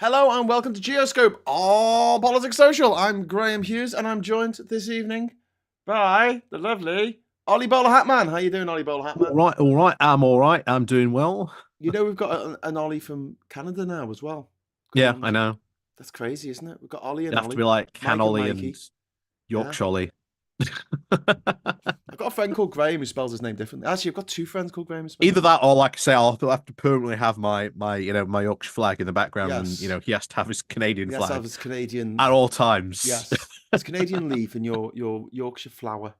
Hello and welcome to GEOSCOPE, all politics social. I'm Graham Hughes and I'm joined this evening by the lovely Ollie Bowler Hatman. How you doing, Ollie Bowler Hatman? All right. I'm all right. I'm doing well. You know we've got an Ollie from Canada now as well. Yeah, I know. That's crazy, isn't it? We've got Ollie You and have to Ollie, be like Can Mike and Ollie and Mikey. Yeah. Yorkshire Ollie. I've got a friend called Graham who spells his name differently. Actually, I've got two friends called Graham who spell Either that or, like I say, I'll have to permanently have my my Yorkshire flag in the background, Yes. and he has to have his Canadian He has to flag have his Canadian at all times. Yes. His Canadian leaf and your Yorkshire flower.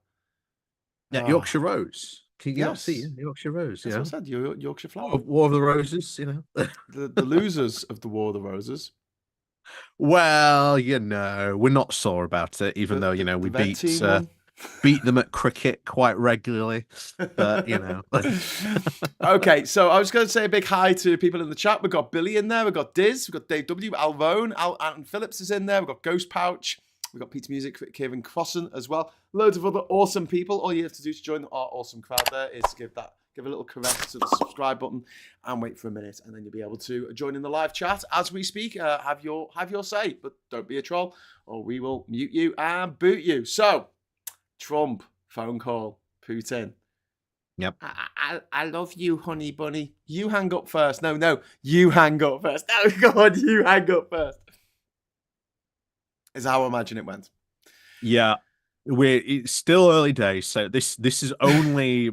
Yeah, Yorkshire Rose. Can you not see Yes. Yorkshire Rose? That's what I said, your Yorkshire flower. War of the Roses, The losers of the War of the Roses. Well, we're not sore about it, even though we beat them at cricket quite regularly. But Okay, so I was going to say a big hi to people in the chat. We've got Billy in there, we've got Diz, we've got Dave W, Alvone, Anton Phillips is in there, we've got Ghost Pouch, we've got Peter Music, Kevin Crossan as well. Loads of other awesome people. All you have to do to join our awesome crowd there is give a little caress to the subscribe button and wait for a minute, and then you'll be able to join in the live chat as we speak. Have your say, but don't be a troll or we will mute you and boot you. So, Trump, phone call, Putin. Yep. I love you, honey bunny. You hang up first. No, you hang up first. Oh, God, you hang up first. Is how I imagine it went. Yeah. It's still early days, so this is only,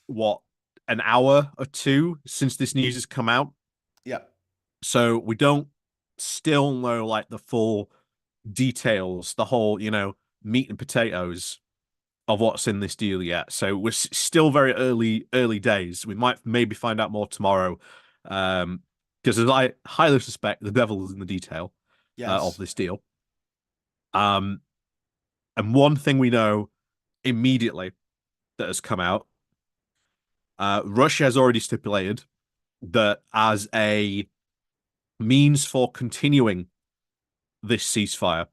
what, an hour or two since this news has come out. Yeah. So we don't still know, like, the full details, the whole, meat and potatoes of what's in this deal yet. So we're still very early days. We might maybe find out more tomorrow, because as I highly suspect, the devil is in the detail of this deal. And one thing we know immediately that has come out, Russia has already stipulated that as a means for continuing this ceasefire,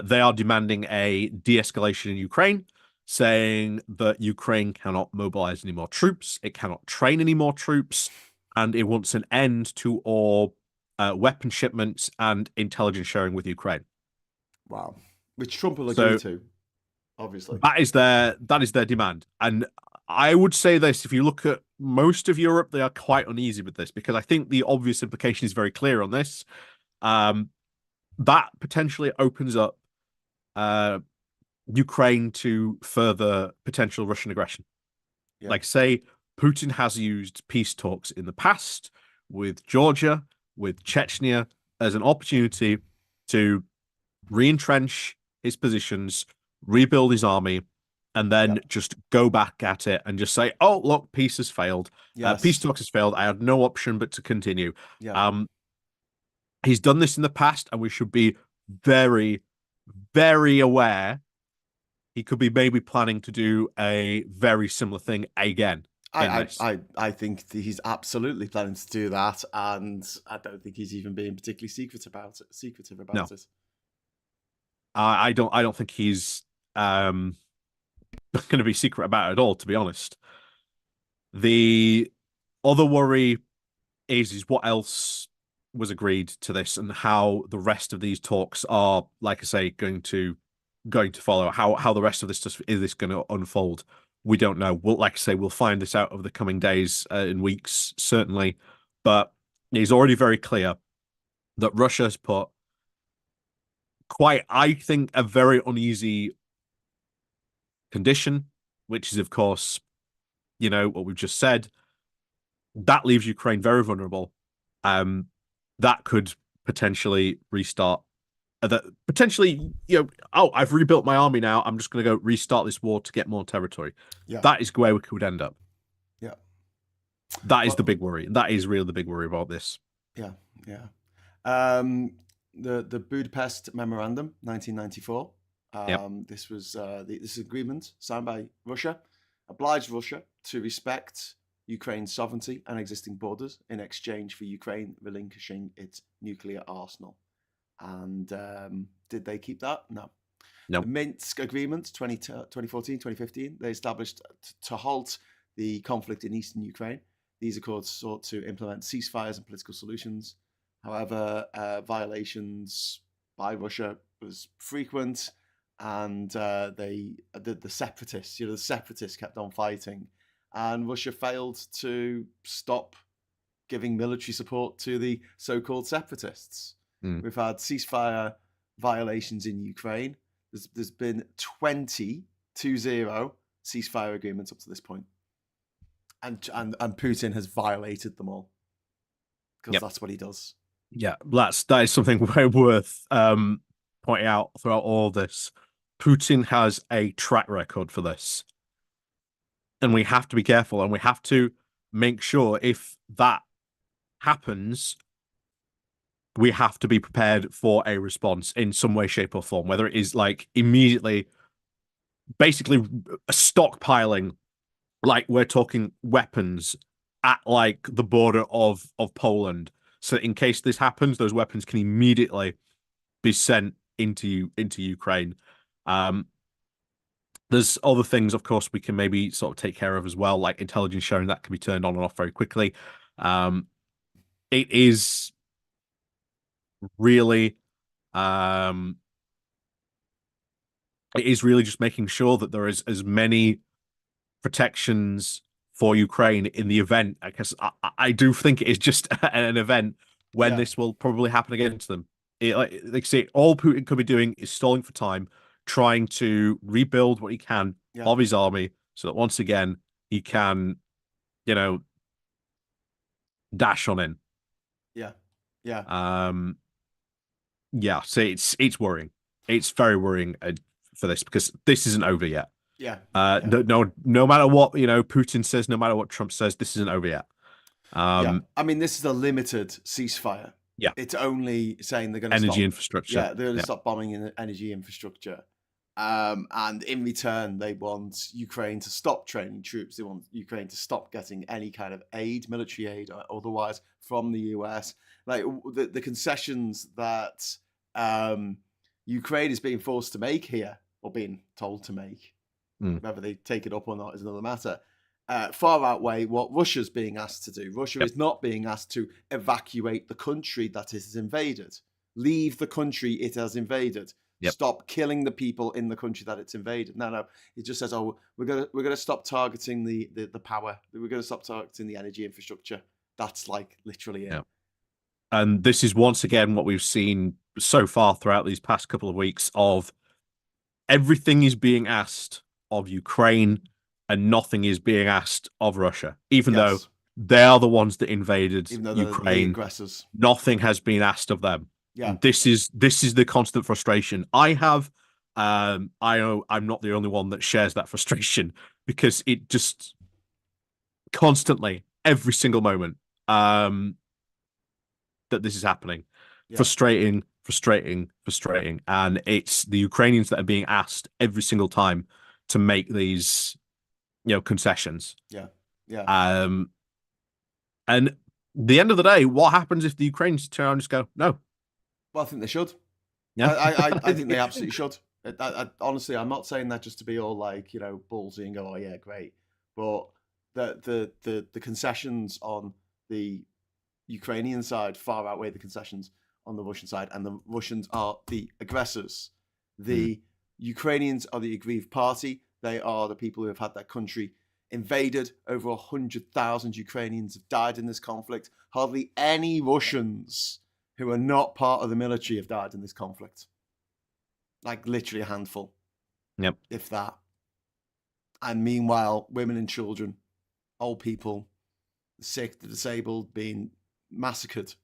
they are demanding a de-escalation in Ukraine, saying that Ukraine cannot mobilize any more troops, it cannot train any more troops, and it wants an end to all weapon shipments and intelligence sharing with Ukraine. Wow. Which Trump will agree to, obviously. That is their demand. And I would say this, if you look at most of Europe, they are quite uneasy with this, because I think the obvious implication is very clear on this. That potentially opens up Ukraine to further potential Russian aggression. Yeah. Like, say, Putin has used peace talks in the past with Georgia, with Chechnya, as an opportunity to re-entrench his positions, rebuild his army, and then just go back at it and just say, oh, look, peace has failed. Yes. Peace talks has failed. I had no option but to continue. Yeah. He's done this in the past, and we should be very, very aware he could be maybe planning to do a very similar thing again. I think he's absolutely planning to do that, and I don't think he's even being particularly secretive about it. I don't think he's going to be secret about it at all, to be honest. The other worry is what else was agreed to this, and how the rest of these talks are, like I say, going to follow. How the rest of this stuff is going to unfold, we don't know. We'll find this out over the coming days and weeks, certainly. But it's already very clear that Russia has put I think, a very uneasy condition, which is, of course, what we've just said. That leaves Ukraine very vulnerable. That could potentially restart. Potentially, I've rebuilt my army now, I'm just going to go restart this war to get more territory. Yeah. That is where we could end up. Yeah. That is the big worry. That is really the big worry about this. Yeah. The Budapest Memorandum, 1994. This was this agreement signed by Russia, obliged Russia to respect Ukraine's sovereignty and existing borders in exchange for Ukraine relinquishing its nuclear arsenal. And did they keep that? No. The Minsk Agreement, 2014, 2015, they established to halt the conflict in eastern Ukraine. These accords sought to implement ceasefires and political solutions However, violations by Russia was frequent, and the separatists, the separatists kept on fighting, and Russia failed to stop giving military support to the so-called separatists. We've had ceasefire violations in Ukraine. There's been 20 ceasefire agreements up to this point, and Putin has violated them all because that's what he does. Yeah, that is something very worth pointing out throughout all this. Putin has a track record for this, and we have to be careful, and we have to make sure if that happens, we have to be prepared for a response in some way, shape, or form, whether it is like immediately, basically stockpiling, like we're talking weapons at like the border of Poland. So in case this happens, those weapons can immediately be sent into Ukraine. There's other things, of course, we can maybe sort of take care of as well, like intelligence sharing that can be turned on and off very quickly. It is really, just making sure that there is as many protections for Ukraine in the event, because I do think it is just an event when this will probably happen again to them. Like say, all Putin could be doing is stalling for time, trying to rebuild what he can of his army, so that once again he can, dash on in. So it's worrying. It's very worrying for this, because this isn't over yet. No matter what Putin says, no matter what Trump says, this isn't over yet. I mean, this is a limited ceasefire. It's only saying they're going to energy infrastructure. They're going to stop bombing in energy infrastructure. And in return, they want Ukraine to stop training troops. They want Ukraine to stop getting any kind of aid, military aid or otherwise, from the US. Like the concessions that Ukraine is being forced to make here, or being told to make, whether they take it up or not is another matter, far outweigh what Russia's being asked to do. Russia is not being asked to evacuate the country that it has invaded. Leave the country it has invaded. Stop killing the people in the country that it's invaded. No. It just says, oh, we're gonna stop targeting the power. We're gonna stop targeting the energy infrastructure. That's like literally it. And this is once again what we've seen so far throughout these past couple of weeks of everything is being asked of Ukraine and nothing is being asked of Russia, even though they are the ones that invaded Ukraine. The aggressors. Nothing has been asked of them. This is the constant frustration I have. I know I'm not the only one that shares that frustration, because it just constantly, every single moment, that this is happening, frustrating, and it's the Ukrainians that are being asked every single time to make these, concessions. And the end of the day, what happens if the Ukrainians turn around and just go, no? Well, I think they should. I think they absolutely should. Honestly, I'm not saying that just to be all like, ballsy and go, oh yeah, great. But the concessions on the Ukrainian side far outweigh the concessions on the Russian side, and the Russians are the aggressors. The Ukrainians are the aggrieved party. They are the people who have had their country invaded. Over 100,000 Ukrainians have died in this conflict. Hardly any Russians who are not part of the military have died in this conflict. Like literally a handful. If that. And meanwhile, women and children, old people, the sick, the disabled, being massacred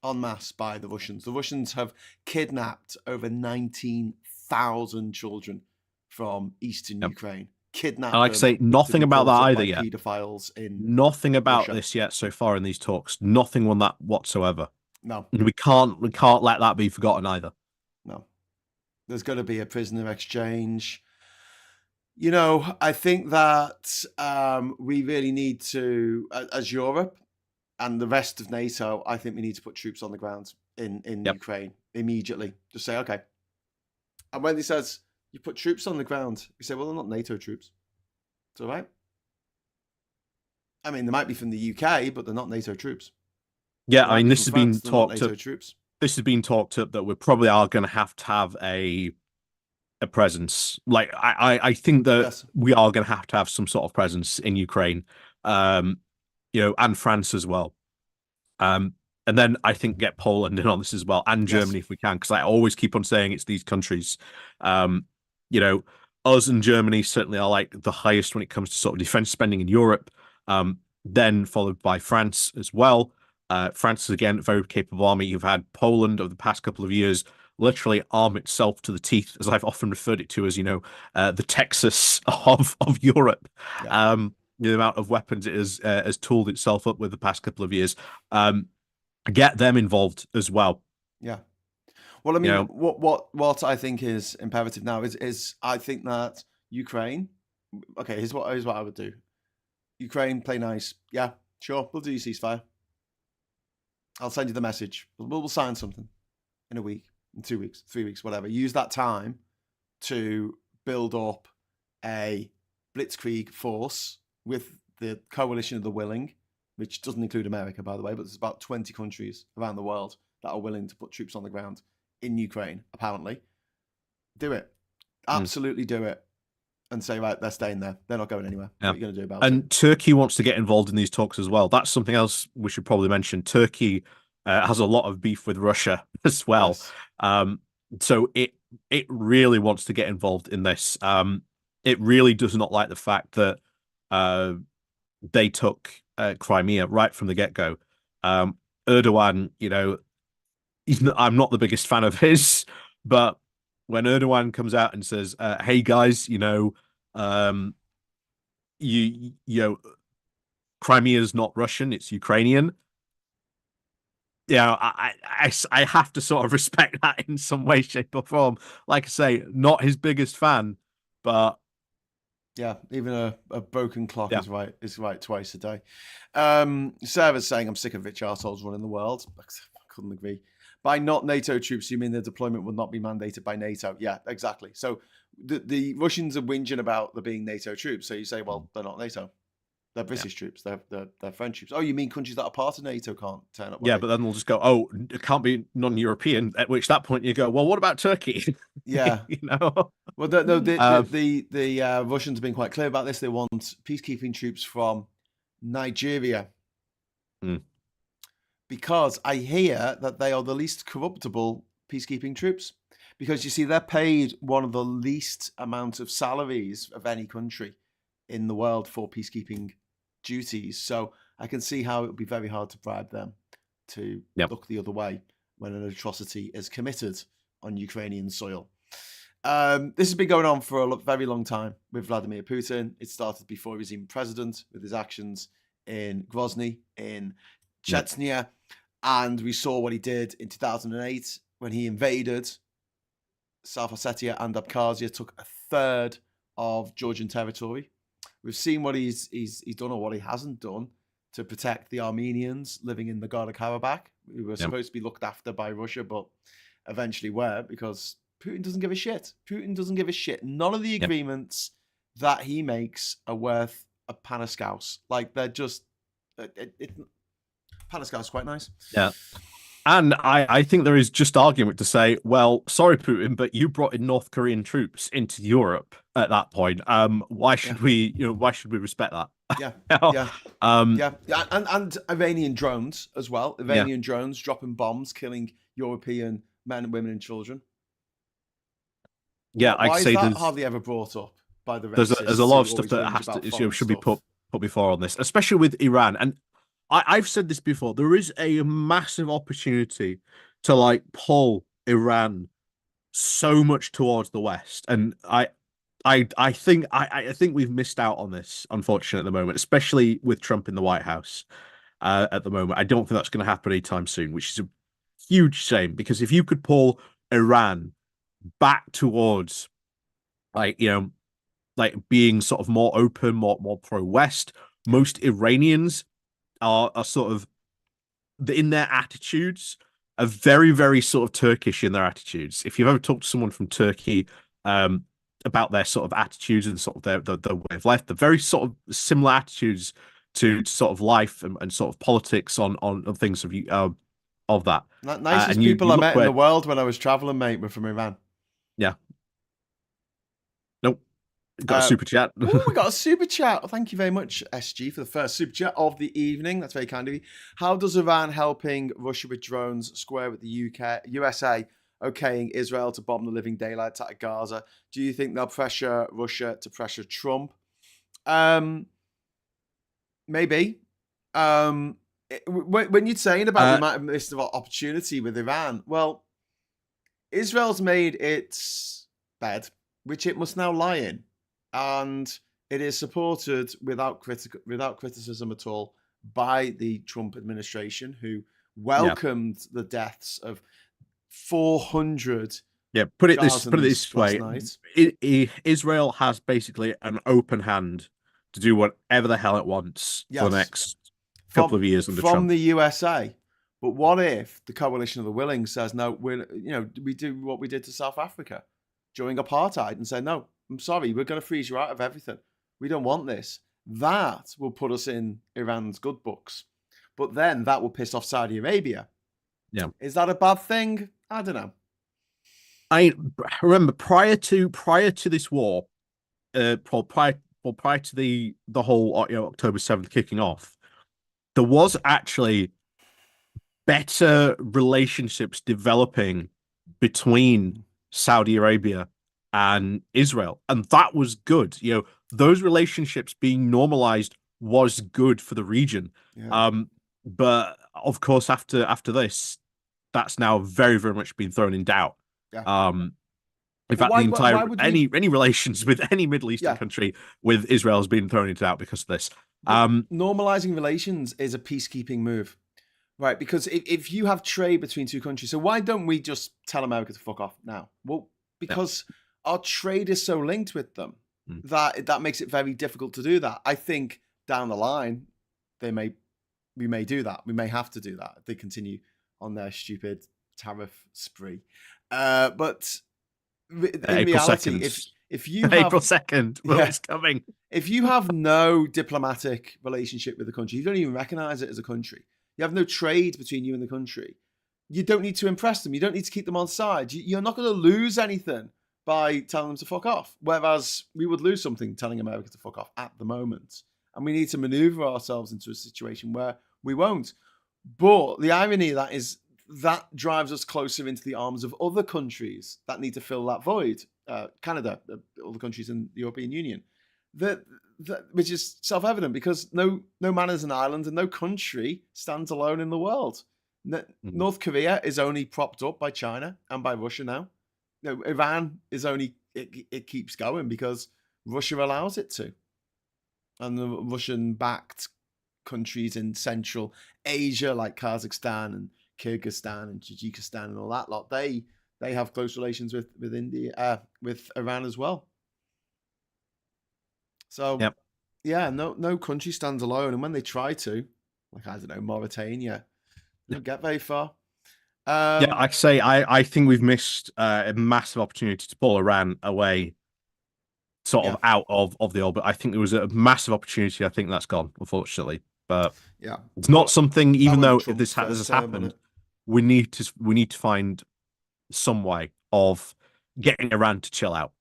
en masse by the Russians. The Russians have kidnapped over 19,000 children from eastern Ukraine. Kidnapped. And like I say, nothing about that either yet. Pedophiles in nothing about Russia. This yet so far in these talks. Nothing on that whatsoever. No. And we can't let that be forgotten either. No. There's going to be a prisoner exchange. I think that we really need to, as Europe and the rest of NATO, I think we need to put troops on the ground in Ukraine immediately. Just say, okay. And when he says, you put troops on the ground, you say, well, they're not NATO troops. It's all right. I mean, they might be from the UK, but they're not NATO troops. Yeah, They I might mean, be this from has been France. They're not talked NATO up. troops. This has been talked up that we probably are going to have a presence. Like I think that Yes. we are going to have some sort of presence in Ukraine, um, and France as well. Um, and then I think get Poland in on this as well, and Yes. Germany if we can, because I always keep on saying it's these countries. Um, you know, us and Germany certainly are like the highest when it comes to sort of defense spending in Europe. Then followed by France as well. France is again a very capable army. You've had Poland over the past couple of years literally arm itself to the teeth, as I've often referred it to as, the Texas of Europe. Yeah. The amount of weapons it has tooled itself up with the past couple of years. Get them involved as well. Yeah. Well, I You mean, know, what I think is imperative now is I think that Ukraine. Okay, here's what I would do. Ukraine, play nice. Yeah, sure. We'll do your ceasefire. I'll send you the message. We'll sign something in a week, in 2 weeks, 3 weeks, whatever. Use that time to build up a blitzkrieg force with the coalition of the willing, which doesn't include America, by the way, but there's about 20 countries around the world that are willing to put troops on the ground in Ukraine, apparently. Do it. Absolutely do it. And say, right, they're staying there. They're not going anywhere. yeah. What are you going to do about it? And Turkey wants to get involved in these talks as well. That's something else we should probably mention. Turkey has a lot of beef with Russia as well. Yes. So it really wants to get involved in this. It really does not like the fact that they took Crimea right from the get-go. Erdogan, I'm not the biggest fan of his, but when Erdogan comes out and says, "Hey guys, you know, Crimea's not Russian, it's Ukrainian." I have to sort of respect that in some way, shape, or form. Like I say, not his biggest fan, but yeah, even a broken clock yeah. is right twice a day. Sarah's saying, I'm sick of rich arseholes running the world. I couldn't agree. By not NATO troops, you mean their deployment would not be mandated by NATO? Yeah, exactly. So the Russians are whinging about there being NATO troops. So you say, well, they're not NATO. They're British troops. They're French troops. Oh, you mean countries that are part of NATO can't turn up? Yeah, but then they'll just go, oh, it can't be non-European. At which that point you go, well, what about Turkey? Yeah. Well, the Russians have been quite clear about this. They want peacekeeping troops from Nigeria. Because I hear that they are the least corruptible peacekeeping troops. Because you see, they're paid one of the least amounts of salaries of any country in the world for peacekeeping duties. So I can see how it would be very hard to bribe them to look the other way when an atrocity is committed on Ukrainian soil. This has been going on for a very long time with Vladimir Putin. It started before he was even president with his actions in Grozny, in Chechnya. And we saw what he did in 2008 when he invaded South Ossetia and Abkhazia, took a third of Georgian territory. We've seen what he's done or what he hasn't done to protect the Armenians living in Nagorno-Karabakh, who were supposed to be looked after by Russia, but eventually were, because Putin doesn't give a shit. Putin doesn't give a shit. None of the agreements that he makes are worth a Panaskaus. Like, they're just... Panaskaus is quite nice. Yeah. And I think there is just argument to say, well, sorry, Putin, but you brought in North Korean troops into Europe at that point. Why should we respect that? Yeah. And Iranian drones as well. Iranian drones dropping bombs, killing European men, women, and children. Yeah, why is that hardly ever brought up by the racists? There's a lot of stuff that has to should be put before on this, especially with Iran. And I've said this before. There is a massive opportunity to pull Iran so much towards the West, and I think we've missed out on this, unfortunately, at the moment, especially with Trump in the White House. At the moment, I don't think that's going to happen anytime soon, which is a huge shame. Because if you could pull Iran back towards, being sort of more open, more pro-West, most Iranians are sort of in their attitudes are very, very sort of Turkish in their attitudes. If you've ever talked to someone from Turkey about their sort of attitudes and sort of their way of life, they're very sort of similar attitudes to sort of life and sort of politics on things of that. Nicest And people you I look met in where, the world when I was traveling, mate, were from Iran. yeah, nope, got a Uh, super chat. oh, we got a super chat. Thank you very much, SG, for the first super chat of the evening. That's very kind of you. How does Iran helping Russia with drones square with the USA okaying Israel to bomb the living daylights out of Gaza? Do you think they'll pressure Russia to pressure Trump? Maybe. When you're saying about the Uh, amount of missed opportunity with Iran, well, Israel's made its bed, which it must now lie in, and it is supported without criticism at all by the Trump administration, who yeah, welcomed the deaths of 400 yeah. Put it Gazans this last way: night. Israel has basically an open hand to do whatever the hell it wants for the Yes, next couple from of years under from Trump. the USA. But what if the coalition of the willing says no? We do what we did to South Africa during apartheid and say no. I'm sorry, we're going to freeze you out of everything. We don't want this. That will put us in Iran's good books. But then that will piss off Saudi Arabia. Yeah, Is that a bad thing? I don't know. I remember prior to this war, prior to the whole October 7th kicking off, there was actually better relationships developing between Saudi Arabia and Israel, and that was good. Those relationships being normalized was good for the region. Yeah. But of course, after this, that's now very, very much been thrown in doubt. Yeah. In But fact, the why entire would we? any relations with any Middle Eastern Yeah. country with Israel has been thrown into doubt because of this. But normalizing relations is a peacekeeping move. Right, because if you have trade between two countries, so why don't we just tell America to fuck off now? Well, Yeah. because our trade is so linked with them Mm. that makes it very difficult to do that. I think down the line, we may do that. We may have to do that if they continue on their stupid tariff spree. But in April reality, 2nd. if you have April 2nd, well, yeah, it's coming. if you have no diplomatic relationship with the country, you don't even recognize it as a country. You have no trade between you and the country. You don't need to impress them. You don't need to keep them on side. You're not going to lose anything by telling them to fuck off. Whereas we would lose something telling America to fuck off at the moment. And we need to maneuver ourselves into a situation where we won't. But the irony of that is that drives us closer into the arms of other countries that need to fill that void. Canada, other countries in the European Union. Which is self-evident because no man is an island and no country stands alone in the world. North Korea is only propped up by China and by Russia now. Iran is only it keeps going because Russia allows it to, and the Russian-backed countries in Central Asia like Kazakhstan and Kyrgyzstan and Tajikistan and all that lot, they have close relations with India, with Iran as well. So, Yep. yeah, no country stands alone. And when they try to, like, I don't know, Mauritania, they don't get very far. Yeah, like I say, I think we've missed a massive opportunity to pull Iran away, sort of out of the orbit. I think there was a massive opportunity. I think that's gone, unfortunately. But yeah, it's not something. Even though if this Trump's has first term, happened, we need to find some way of getting Iran to chill out.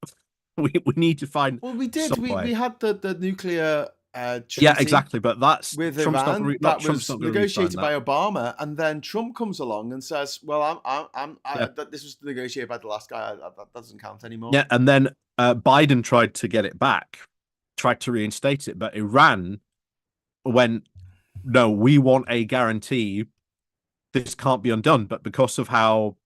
We need to find. Well, we did. Some way. We had the nuclear treaty. Yeah, exactly. But that's with Trump's Iran not, that Trump's was not negotiated by that. Obama, and then Trump comes along and says, "Well, Yeah. this was negotiated by the last guy. That doesn't count anymore." Yeah, and then Biden tried to get it back, tried to reinstate it, but Iran went, "No, we want a guarantee. This can't be undone." But because of how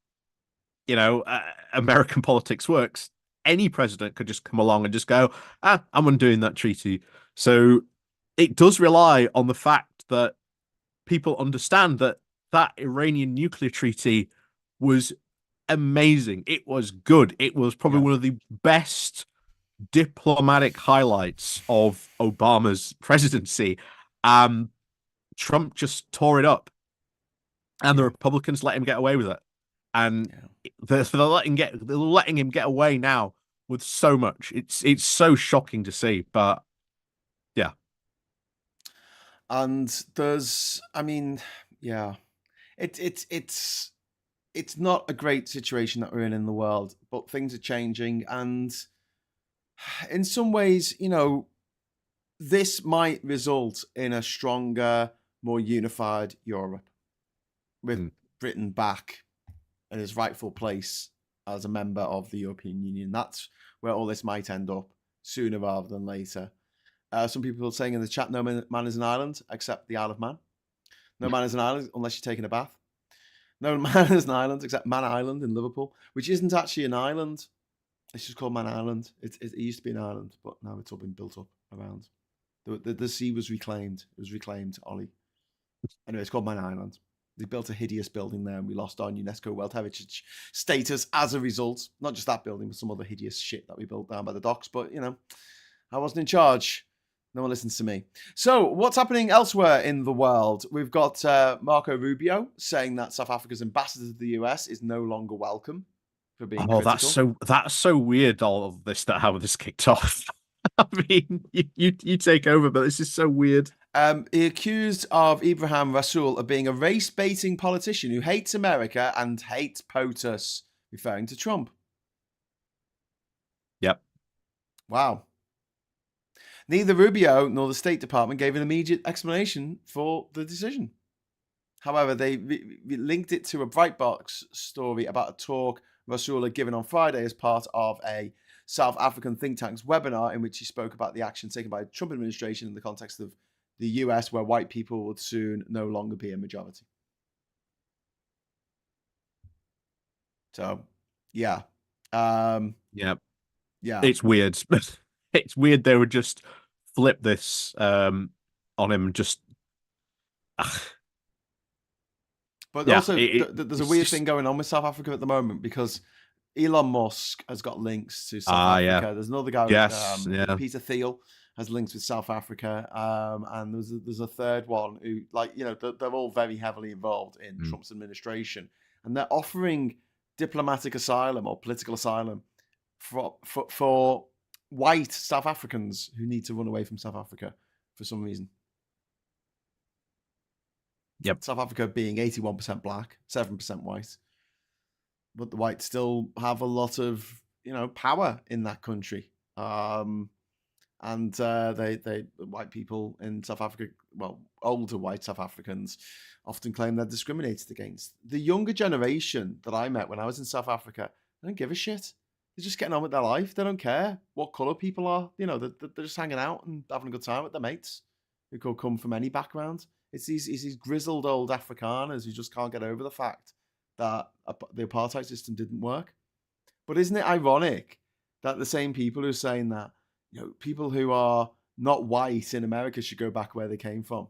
American politics works, any president could just come along and just go, I'm undoing that treaty. So it does rely on the fact that people understand that Iranian nuclear treaty was amazing. It was good. It was probably one of the best diplomatic highlights of Obama's presidency. Trump just tore it up, and the Republicans let him get away with it. And they're letting him get away now with so much. It's so shocking to see, but yeah. And there's, I mean, yeah, it's not a great situation that we're in the world, but things are changing, and in some ways, this might result in a stronger, more unified Europe, with Britain back in its rightful place as a member of the European Union. That's where all this might end up, sooner rather than later. Some people are saying in the chat, no man is an island except the Isle of Man. No man is an island unless you're taking a bath. No man is an island except Man Island in Liverpool, which isn't actually an island. It's just called Man Island. It used to be an island, but now it's all been built up around. The sea was reclaimed. It was reclaimed, Ollie. Anyway, it's called Man Island. They built a hideous building there, and we lost our UNESCO World Heritage status as a result. Not just that building, but some other hideous shit that we built down by the docks. But, I wasn't in charge. No one listens to me. So what's happening elsewhere in the world? We've got Marco Rubio saying that South Africa's ambassador to the US is no longer welcome for being critical. That's so weird, all of this, that how this kicked off. I mean, you take over, but this is so weird. He accused of Ibrahim Rasool of being a race-baiting politician who hates America and hates POTUS, referring to Trump. Yep. Wow. Neither Rubio nor the State Department gave an immediate explanation for the decision. However, they linked it to a Brightbox story about a talk Rasool had given on Friday as part of a South African think tank's webinar, in which he spoke about the action taken by the Trump administration in the context of the US, where white people would soon no longer be a majority. So, yeah. Yeah. It's weird. It's weird they would just flip this on him. Just, but yeah, also, there's a weird thing going on with South Africa at the moment, because Elon Musk has got links to South Africa. Yeah. There's another guy, Peter Thiel, has links with South Africa, and there's a third one who, they're all very heavily involved in Trump's administration, and they're offering diplomatic asylum or political asylum for white South Africans who need to run away from South Africa for some reason. Yep. South Africa being 81% black, 7% white, but the whites still have a lot of power in that country. And white people in South Africa, well, older white South Africans, often claim they're discriminated against. The younger generation that I met when I was in South Africa, they don't give a shit. They're just getting on with their life. They don't care what colour people are. They're just hanging out and having a good time with their mates who could come from any background. It's these grizzled old Afrikaners who just can't get over the fact that the apartheid system didn't work. But isn't it ironic that the same people who are saying that, people who are not white in America should go back where they came from?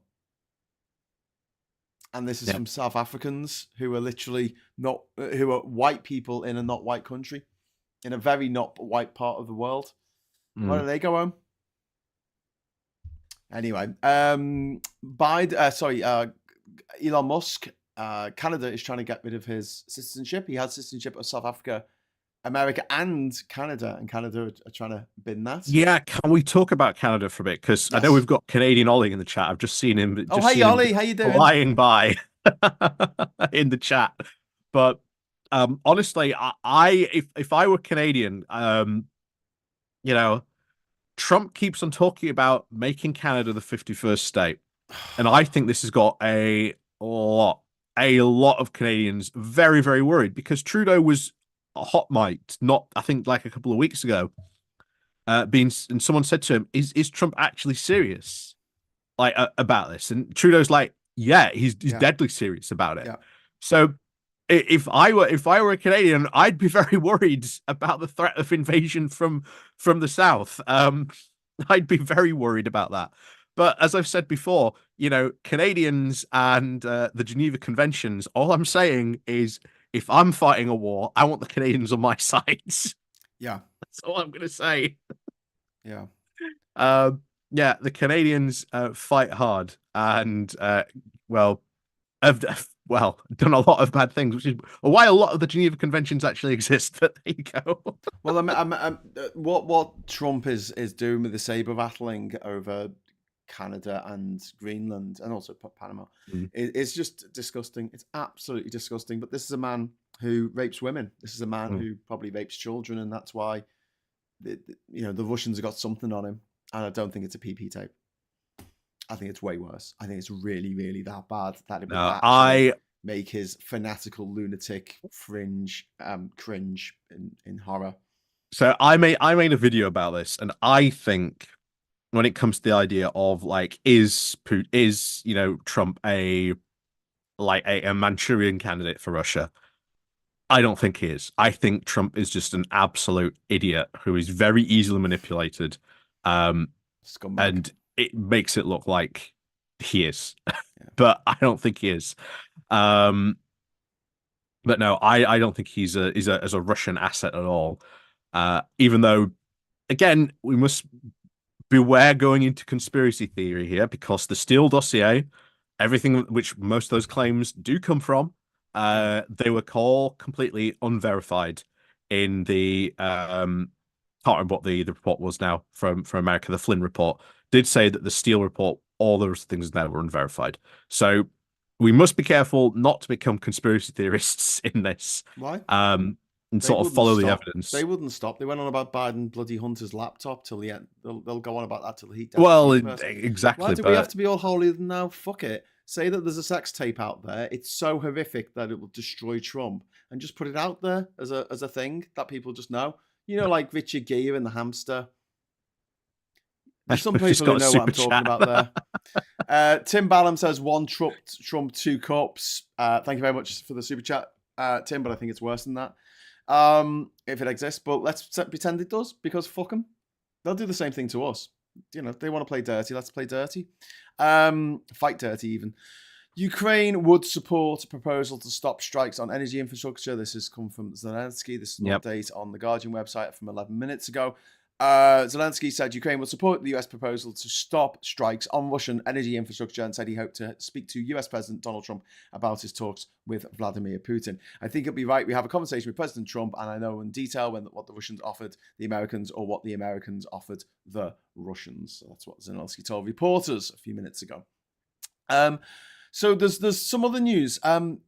And this is from South Africans who are literally who are white people in a not white country, in a very not white part of the world. Why don't they go home? Anyway, Elon Musk, Canada is trying to get rid of his citizenship. He has citizenship of South Africa, America, and Canada are trying to bin that. Yeah, can we talk about Canada for a bit? Because I know we've got Canadian Ollie in the chat. I've just seen him. Hey Ollie, how you doing? Flying by in the chat. But honestly, if I were Canadian, Trump keeps on talking about making Canada the 51st state, and I think this has got a lot of Canadians very, very worried, because Trudeau was hot mic'd, I think like a couple of weeks ago, and someone said to him, is Trump actually serious about this? And Trudeau's like, yeah, he's deadly serious about it. Yeah. So if I were a Canadian, I'd be very worried about the threat of invasion from the south. I'd be very worried about that. But as I've said before, Canadians and the Geneva Conventions, all I'm saying is, if I'm fighting a war, I want the Canadians on my side. Yeah. That's all I'm going to say. Yeah. The Canadians fight hard and, have done a lot of bad things, which is why a lot of the Geneva Conventions actually exist. But there you go. Well, what Trump is doing with the saber rattling over Canada and Greenland, and also Panama. Mm. It's just disgusting. It's absolutely disgusting. But this is a man who rapes women. This is a man who probably rapes children, and that's why the Russians have got something on him. And I don't think it's a PP tape. I think it's way worse. I think it's really, really that bad that it would actually make his fanatical lunatic cringe in horror. So I made a video about this, and I think when it comes to the idea of like, is Trump a Manchurian candidate for Russia? I don't think he is. I think Trump is just an absolute idiot who is very easily manipulated. And it makes it look like he is, but I don't think he is. But no, I don't think he's a Russian asset at all. Even though, again, we must beware going into conspiracy theory here, because the Steele dossier, everything which most of those claims do come from, they were all completely unverified in the can't remember what the report was now from America. The Flynn report did say that the Steele report, all those things there were unverified. So we must be careful not to become conspiracy theorists in this. Why? And sort of follow the evidence. They wouldn't stop. They went on about Biden bloody Hunter's laptop till the end. They'll go on about that till the heat. Well, exactly. Why do we have to be all holier than thou? Fuck it. Say that there's a sex tape out there. It's so horrific that it will destroy Trump, and just put it out there as a thing that people just know. You know, like Richard Gere and the hamster. There's some people who know what I'm talking about there. Tim Ballum says, 1 Trump, 2 cops. Thank you very much for the super chat, Tim, but I think it's worse than that. If it exists, but let's pretend it does, because fuck them. They'll do the same thing to us. You know, they want to play dirty. Let's play dirty. Fight dirty even. Ukraine would support a proposal to stop strikes on energy infrastructure. This has come from Zelenskyy. This is an update on the Guardian website from 11 minutes ago. Zelenskyy said Ukraine will support the US proposal to stop strikes on Russian energy infrastructure, and said he hoped to speak to US President Donald Trump about his talks with Vladimir Putin. I think it'll be right we have a conversation with President Trump, and I know in detail what the Russians offered the Americans, or what the Americans offered the Russians. So that's what Zelenskyy told reporters a few minutes ago. So there's some other news.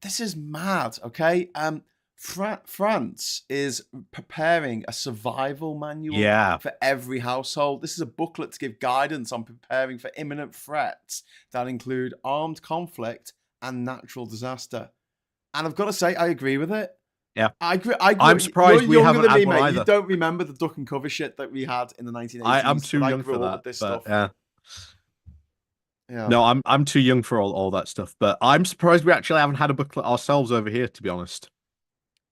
This is mad, okay? France is preparing a survival manual for every household. This is a booklet to give guidance on preparing for imminent threats that include armed conflict and natural disaster. And I've got to say, I agree with it. Yeah, I agree. I'm surprised we haven't had one either. You don't remember the duck and cover shit that we had in the 1980s. I'm too young for that. This but, stuff. Yeah. No, I'm too young for all that stuff. But I'm surprised we actually haven't had a booklet ourselves over here, to be honest.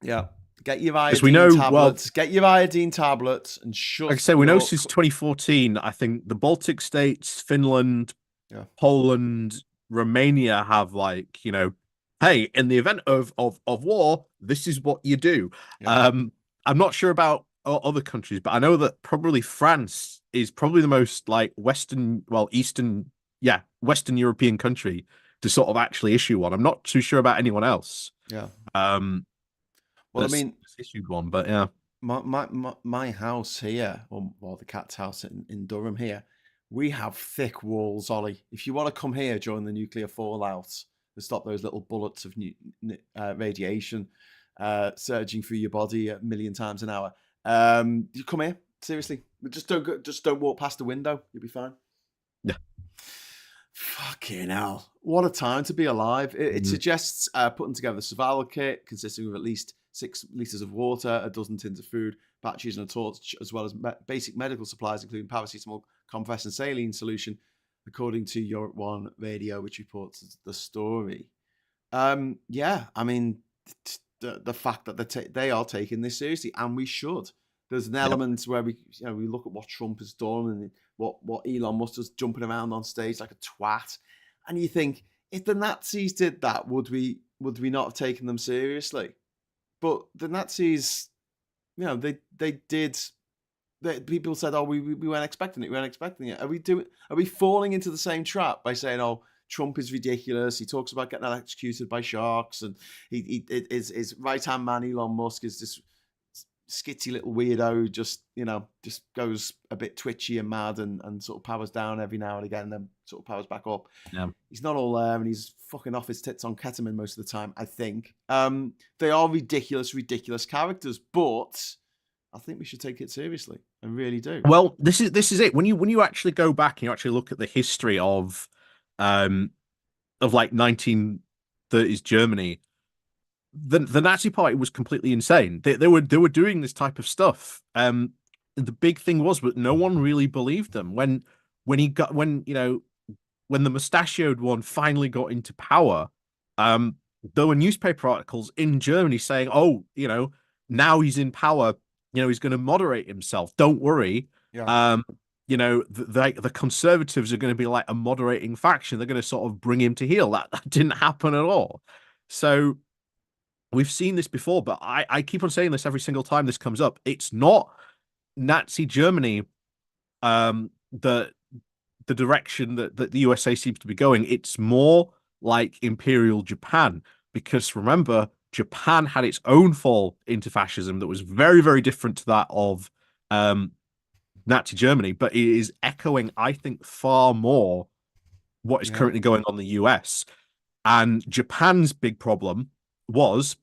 Yeah. Get your iodine tablets. Get your iodine tablets and shut. Like I say, we know since 2014, I think the Baltic states, Finland, Poland, Romania have, like, you know, hey, in the event of war, this is what you do. Yeah. I'm not sure about other countries, but I know that probably France is probably the most like Western European country to sort of actually issue one. I'm not too sure about anyone else. Yeah. Well, I mean, issued one, but yeah. My house here, or the cat's house in Durham here, we have thick walls, Ollie. If you want to come here during the nuclear fallout to stop those little bullets of radiation surging through your body a million times an hour, you come here. Seriously, just don't walk past the window. You'll be fine. Yeah. Fucking hell! What a time to be alive. It suggests putting together a survival kit consisting of at least 6 liters of water, a dozen tins of food, batteries, and a torch, as well as basic medical supplies, including paracetamol, compress, and saline solution, according to Europe One Radio, which reports the story. Yeah, I mean, the fact that they are taking this seriously, and we should. There's an element where we look at what Trump has done and what Elon Musk is jumping around on stage like a twat, and you think, if the Nazis did that, would we not have taken them seriously? But the Nazis, they did. People said, "Oh, we weren't expecting it. We weren't expecting it." Are we falling into the same trap by saying, "Oh, Trump is ridiculous. He talks about getting electrocuted by sharks, and his right hand man Elon Musk is this skitty little weirdo who just goes a bit twitchy and mad and sort of powers down every now and again, and then sort of powers back up. Yeah. He's not all there, and he's fucking off his tits on ketamine most of the time, I think. They are ridiculous characters, but I think we should take it seriously. I really do. Well, this is it. When you actually go back and you actually look at the history of like 1930s Germany, the Nazi Party was completely insane. They were doing this type of stuff. The big thing was, but no one really believed them when the mustachioed one finally got into power. There were newspaper articles in Germany saying, "Oh, now he's in power. He's going to moderate himself. Don't worry." Yeah. The conservatives are going to be like a moderating faction. They're going to sort of bring him to heel. That didn't happen at all. So we've seen this before, but I keep on saying this every single time this comes up. It's not Nazi Germany, the direction that the USA seems to be going. It's more like Imperial Japan, because remember, Japan had its own fall into fascism that was very, very different to that of Nazi Germany, but it is echoing, I think, far more what is currently going on in the US. And Japan's big problem was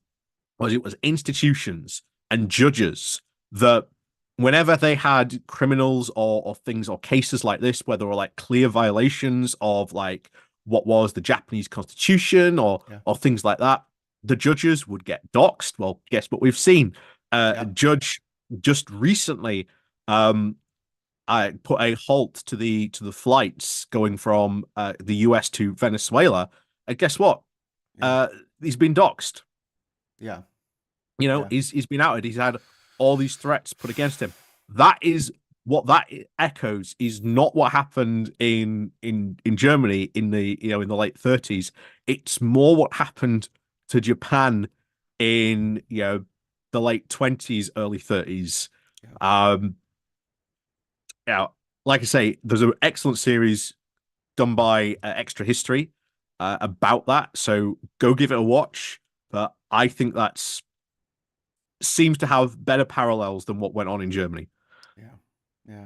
it was institutions and judges that whenever they had criminals or things or cases like this, where there were like clear violations of like what was the Japanese constitution or things like that, the judges would get doxxed. Well, guess what we've seen? A judge just recently I put a halt to the flights going from the US to Venezuela. And guess what? He's been doxxed. Yeah. He's been outed. He's had all these threats put against him. That is what that echoes, is not what happened in Germany in the in the late 30s. It's more what happened to Japan in the late 20s, early 30s. Like I say, there's an excellent series done by Extra History about that, so go give it a watch. But I think that's seems to have better parallels than what went on in Germany. Yeah.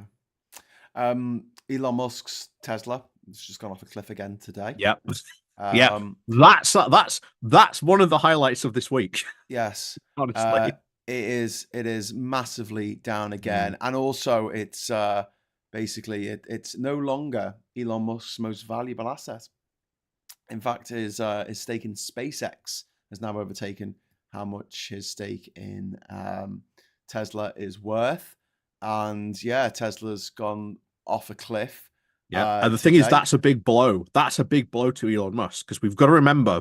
Elon Musk's Tesla has just gone off a cliff again today. Yeah. That's one of the highlights of this week. Yes. Honestly. It is massively down again. And also it's basically it's no longer Elon Musk's most valuable asset. In fact, his stake in SpaceX has now overtaken how much his stake in Tesla is worth. And Tesla's gone off a cliff. And the thing is, that's a big blow. That's a big blow to Elon Musk, because we've got to remember,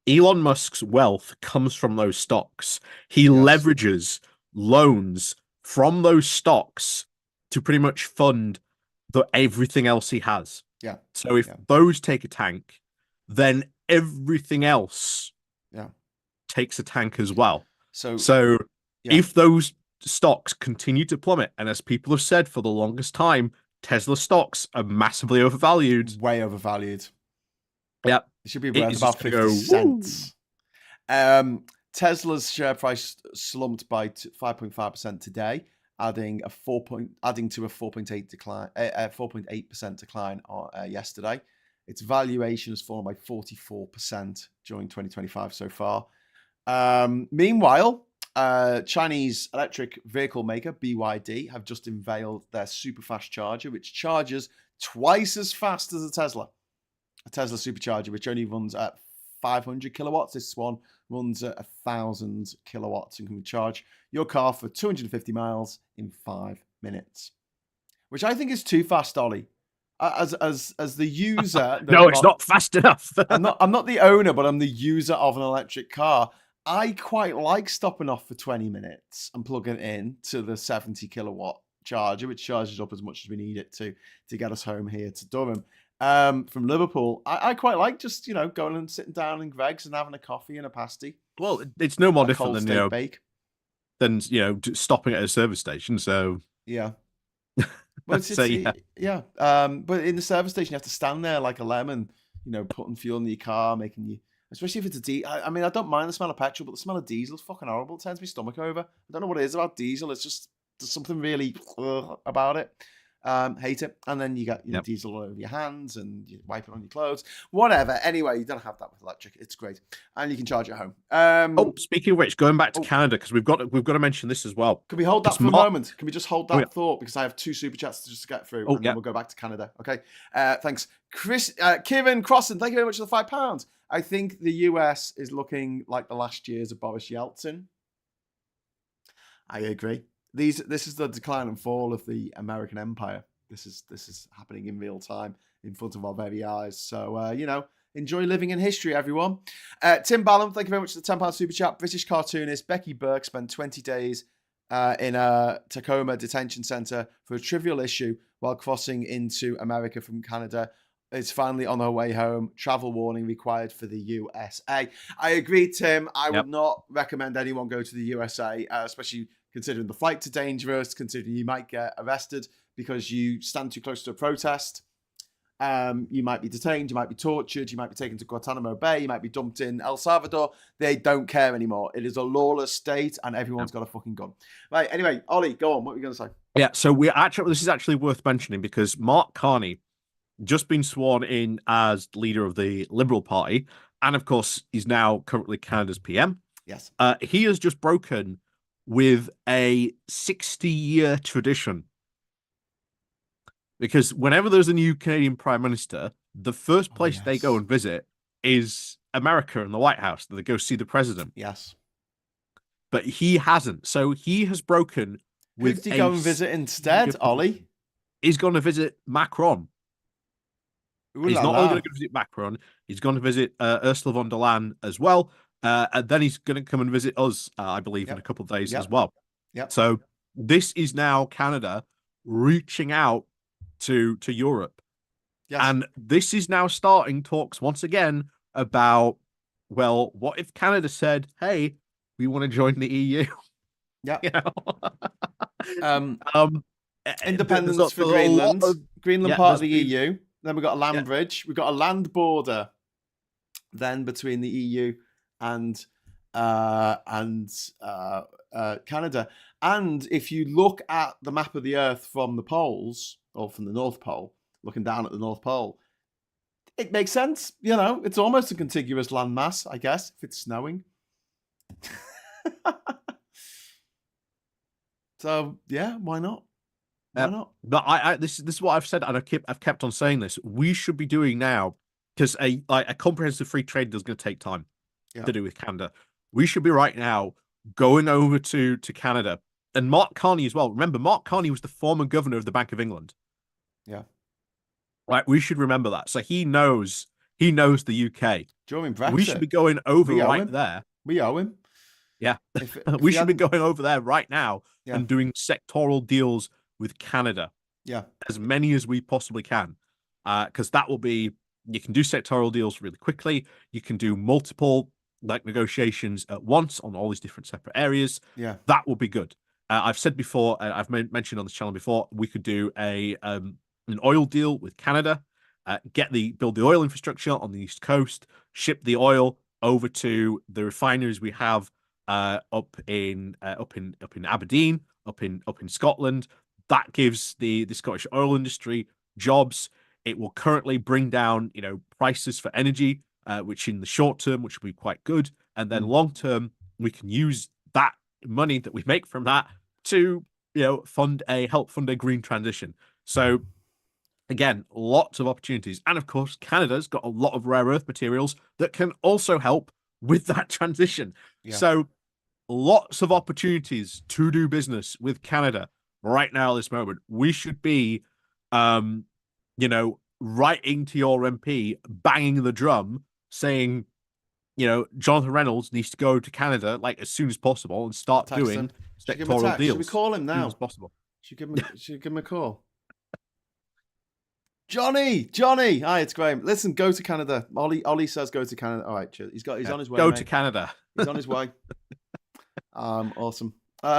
Elon Musk's wealth comes from those stocks. He leverages loans from those stocks to pretty much fund everything else he has. Yeah. So if those take a tank, then everything else takes a tank as well. So if those stocks continue to plummet, and as people have said for the longest time, Tesla stocks are massively overvalued. Way overvalued. Yeah. It should be worth about 50 cents. Tesla's share price slumped by 5.5% today, adding to a 4.8% decline yesterday. Its valuation has fallen by 44% during 2025 so far. Meanwhile, Chinese electric vehicle maker BYD have just unveiled their super fast charger, which charges twice as fast as a Tesla supercharger, which only runs at 500 kilowatts. This one runs at 1,000 kilowatts and can charge your car for 250 miles in 5 minutes, which I think is too fast, Ollie. As the user, no, it's not fast enough. I'm not the owner, but I'm the user of an electric car. I quite like stopping off for 20 minutes and plugging it in to the 70 kilowatt charger, which charges up as much as we need it to get us home here to Durham. From Liverpool, I quite like just going and sitting down in Greg's and having a coffee and a pasty. Well, it's no more different than stopping at a service station. So yeah. But but in the service station, you have to stand there like a lemon, putting fuel in your car, making you, especially if it's a diesel. I mean, I don't mind the smell of petrol, but the smell of diesel is fucking horrible. It turns my stomach over. I don't know what it is about diesel. It's just there's something really about it. hate it. And then you get Yep. diesel all over your hands and you wipe it on your clothes. Whatever. Anyway, you don't have that with electric. It's great. And you can charge it at home. Speaking of which, going back to Canada, because we've got to mention this as well. Can we hold that for a moment? Can we just hold that thought? Because I have 2 super chats to just get through, and then we'll go back to Canada. Okay. Thanks. Kieran Crossan, thank you very much for the £5. I think the US is looking like the last years of Boris Yeltsin. I agree. This is the decline and fall of the American empire. This is happening in real time in front of our very eyes. So enjoy living in history, everyone. Tim Ballum, thank you very much for the £10 super chat. British cartoonist Becky Burke spent 20 days in a Tacoma detention center for a trivial issue while crossing into America from Canada. Is finally on her way home. Travel warning required for the USA. I agree, Tim. I would not recommend anyone go to the USA, especially considering the flights are dangerous, considering you might get arrested because you stand too close to a protest. You might be detained, you might be tortured, you might be taken to Guantanamo Bay, you might be dumped in El Salvador. They don't care anymore. It is a lawless state and everyone's got a fucking gun. Right, anyway, Ollie, go on. What were you going to say? Yeah, so this is actually worth mentioning because Mark Carney just been sworn in as leader of the Liberal Party, and of course, he's now currently Canada's PM. Yes. He has just broken with a 60-year tradition. Because whenever there's a new Canadian Prime Minister, the first place they go and visit is America and the White House. They go see the president. Yes. But he hasn't. So he has broken with. Who did he go and visit instead, Ollie? He's going to visit Macron. He's not only going to visit Macron, he's going to visit Ursula von der Leyen as well. And then he's going to come and visit us, I believe, in a couple of days as well. Yep. So this is now Canada reaching out to Europe. Yes. And this is now starting talks once again about, well, what if Canada said, hey, we want to join the EU? Yeah. You know? Independence for Greenland. Greenland part of the EU. Then we've got a land bridge. We've got a land border then between the EU and Canada. And if you look at the map of the Earth from the poles, or from the North Pole, looking down at the North Pole, it makes sense. It's almost a contiguous landmass, I guess, if it's snowing. So, yeah, why not? Why not? But this is what I've said, and I've kept on saying this. We should be doing now, because a comprehensive free trade deal is going to take time to do with Canada. We should be right now going over to Canada, and Mark Carney as well. Remember, Mark Carney was the former governor of the Bank of England. Yeah, right. We should remember that. So he knows the UK. Do you mean Brexit? We should be going over right there. We owe him. Yeah, we should be going over there right now and doing sectoral deals with Canada. Yeah, as many as we possibly can, because that will be, you can do sectoral deals really quickly. You can do multiple negotiations at once on all these different separate areas. Yeah, that will be good. I've said before, I've mentioned on this channel before, we could do an oil deal with Canada, build the oil infrastructure on the East Coast, ship the oil over to the refineries we have up in Aberdeen, up in Scotland. That gives the Scottish oil industry jobs. It will currently bring down, prices for energy, which in the short term, which will be quite good, and then long term, we can use that money that we make from that to, help fund a green transition. So, again, lots of opportunities, and of course, Canada's got a lot of rare earth materials that can also help with that transition. Yeah. So, lots of opportunities to do business with Canada. Right now, at this moment, we should be, writing to your MP, banging the drum, saying, Jonathan Reynolds needs to go to Canada as soon as possible and start doing sectoral deals. Should we call him now? As soon as possible. Should give him a call. Johnny, hi, it's Graham. Listen, go to Canada. Ollie says go to Canada. All right, he's on his way. Go to Canada. He's on his way. Awesome. Maybe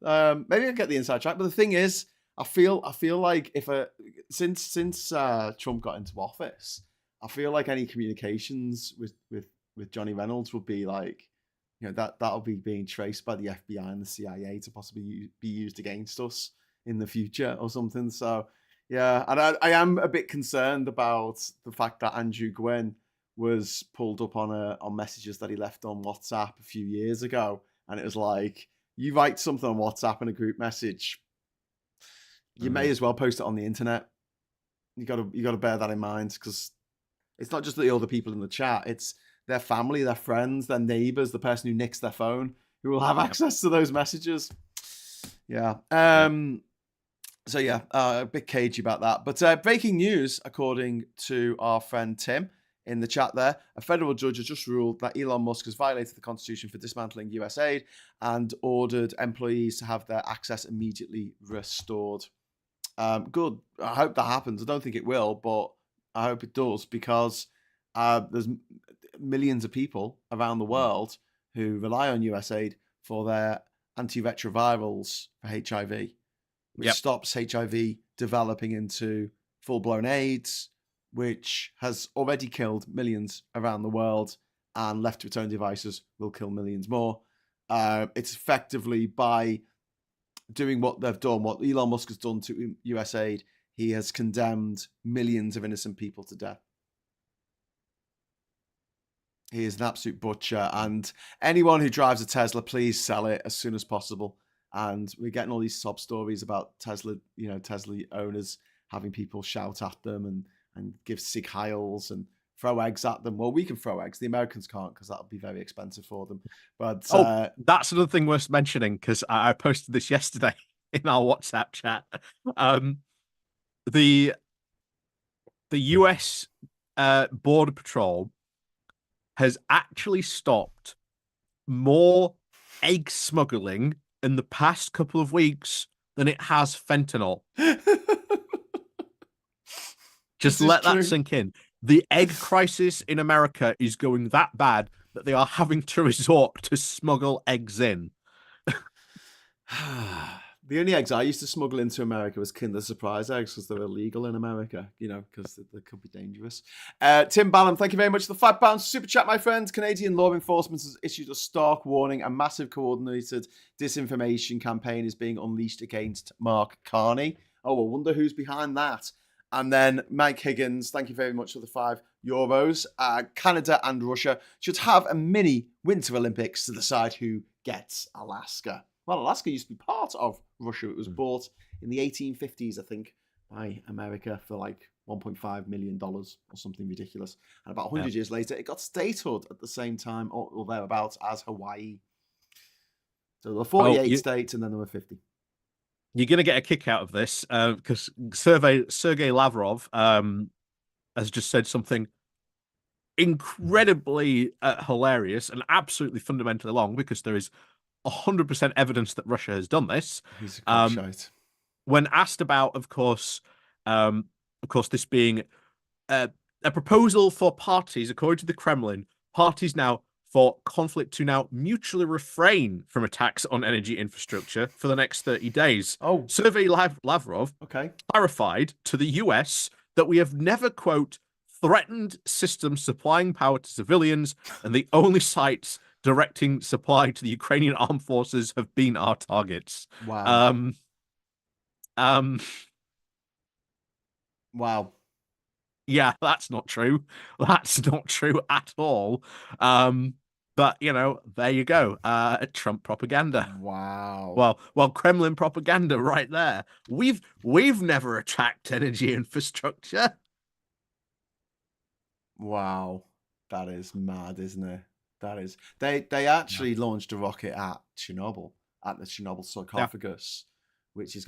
I'll get the inside track. But the thing is, I feel like since Trump got into office, I feel like any communications with Johnny Reynolds would be that'll be being traced by the FBI and the CIA to possibly be used against us in the future or something. So yeah, and I am a bit concerned about the fact that Andrew Gwynn was pulled up on messages that he left on WhatsApp a few years ago, and it was like, you write something on WhatsApp in a group message, you may as well post it on the internet. You gotta bear that in mind, because it's not just the other people in the chat; it's their family, their friends, their neighbors, the person who nicks their phone, who will have access to those messages. Yeah. So yeah, a bit cagey about that. But breaking news, according to our friend Tim in the chat there, a federal judge has just ruled that Elon Musk has violated the Constitution for dismantling US aid and ordered employees to have their access immediately restored. Good. I hope that happens. I don't think it will, but I hope it does, because there's millions of people around the world who rely on US aid for their antiretrovirals for HIV, which stops HIV developing into full-blown AIDS, which has already killed millions around the world, and left to its own devices will kill millions more. It's effectively, by doing what they've done, what Elon Musk has done to USAID, he has condemned millions of innocent people to death. He is an absolute butcher, and anyone who drives a Tesla, please sell it as soon as possible. And we're getting all these sob stories about Tesla, Tesla owners having people shout at them and give Sig Heils and throw eggs at them. Well, we can throw eggs. The Americans can't, because that would be very expensive for them. But that's another thing worth mentioning, because I posted this yesterday in our WhatsApp chat. The US Border Patrol has actually stopped more egg smuggling in the past couple of weeks than it has fentanyl. Just let that sink in. The egg crisis in America is going that bad that they are having to resort to smuggle eggs in. The only eggs I used to smuggle into America was Kinder Surprise eggs, because they're illegal in America, because they could be dangerous. Tim Ballum, thank you very much for the £5 super chat, my friend. Canadian law enforcement has issued a stark warning. A massive coordinated disinformation campaign is being unleashed against Mark Carney. Oh, I wonder who's behind that. And then Mike Higgins, thank you very much for the €5. Canada and Russia should have a mini Winter Olympics to decide who gets Alaska. Well, Alaska used to be part of Russia. It was bought in the 1850s, I think, by America for like $1.5 million or something ridiculous. And about 100 years later, it got statehood at the same time or thereabouts as Hawaii. So there were 48 states, and then there were 50. You're going to get a kick out of this, because Sergei Lavrov has just said something incredibly hilarious and absolutely fundamentally wrong, because there is 100% evidence that Russia has done this. He's a cockshite. When asked about, of course, this being a proposal for parties, according to the Kremlin, parties now for conflict to now mutually refrain from attacks on energy infrastructure for the next 30 days. Oh, Sergei Lavrov clarified to the US that we have never, quote, threatened systems supplying power to civilians, and the only sites directing supply to the Ukrainian armed forces have been our targets. Wow. Wow. Yeah, that's not true. That's not true at all. But there you go. Trump propaganda. Wow. Well, Kremlin propaganda right there. We've never attacked energy infrastructure. Wow. That is mad, isn't it? That is. They actually launched a rocket at Chernobyl, at the Chernobyl sarcophagus, which is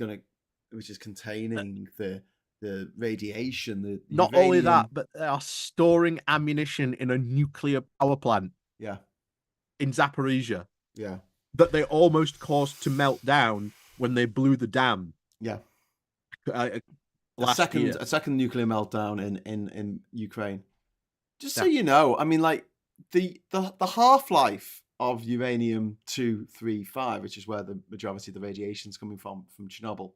containing the radiation, the not uranium. Only that, but they are storing ammunition in a nuclear power plant. Yeah. In Zaporizhia. Yeah. That they almost caused to melt down when they blew the dam. Yeah. A second nuclear meltdown in Ukraine. Just so you know, I mean, like the half-life of uranium-235, which is where the majority of the radiation is coming from Chernobyl,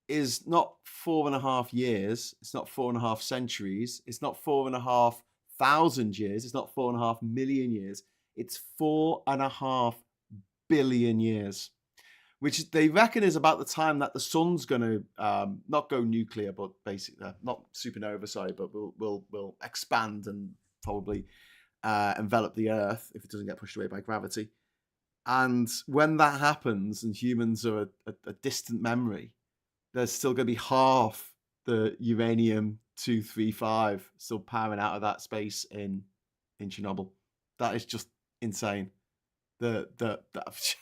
is not 4.5 years. It's not 4.5 centuries. It's not 4,500 years. It's not 4.5 million years. It's 4.5 billion years, which they reckon is about the time that the sun's going to not go nuclear, but basically not supernova, sorry, but will expand and probably envelop the Earth if it doesn't get pushed away by gravity. And when that happens, and humans are a distant memory, there's still going to be half the uranium-235 still powering out of that space in Chernobyl. That is just insane. That's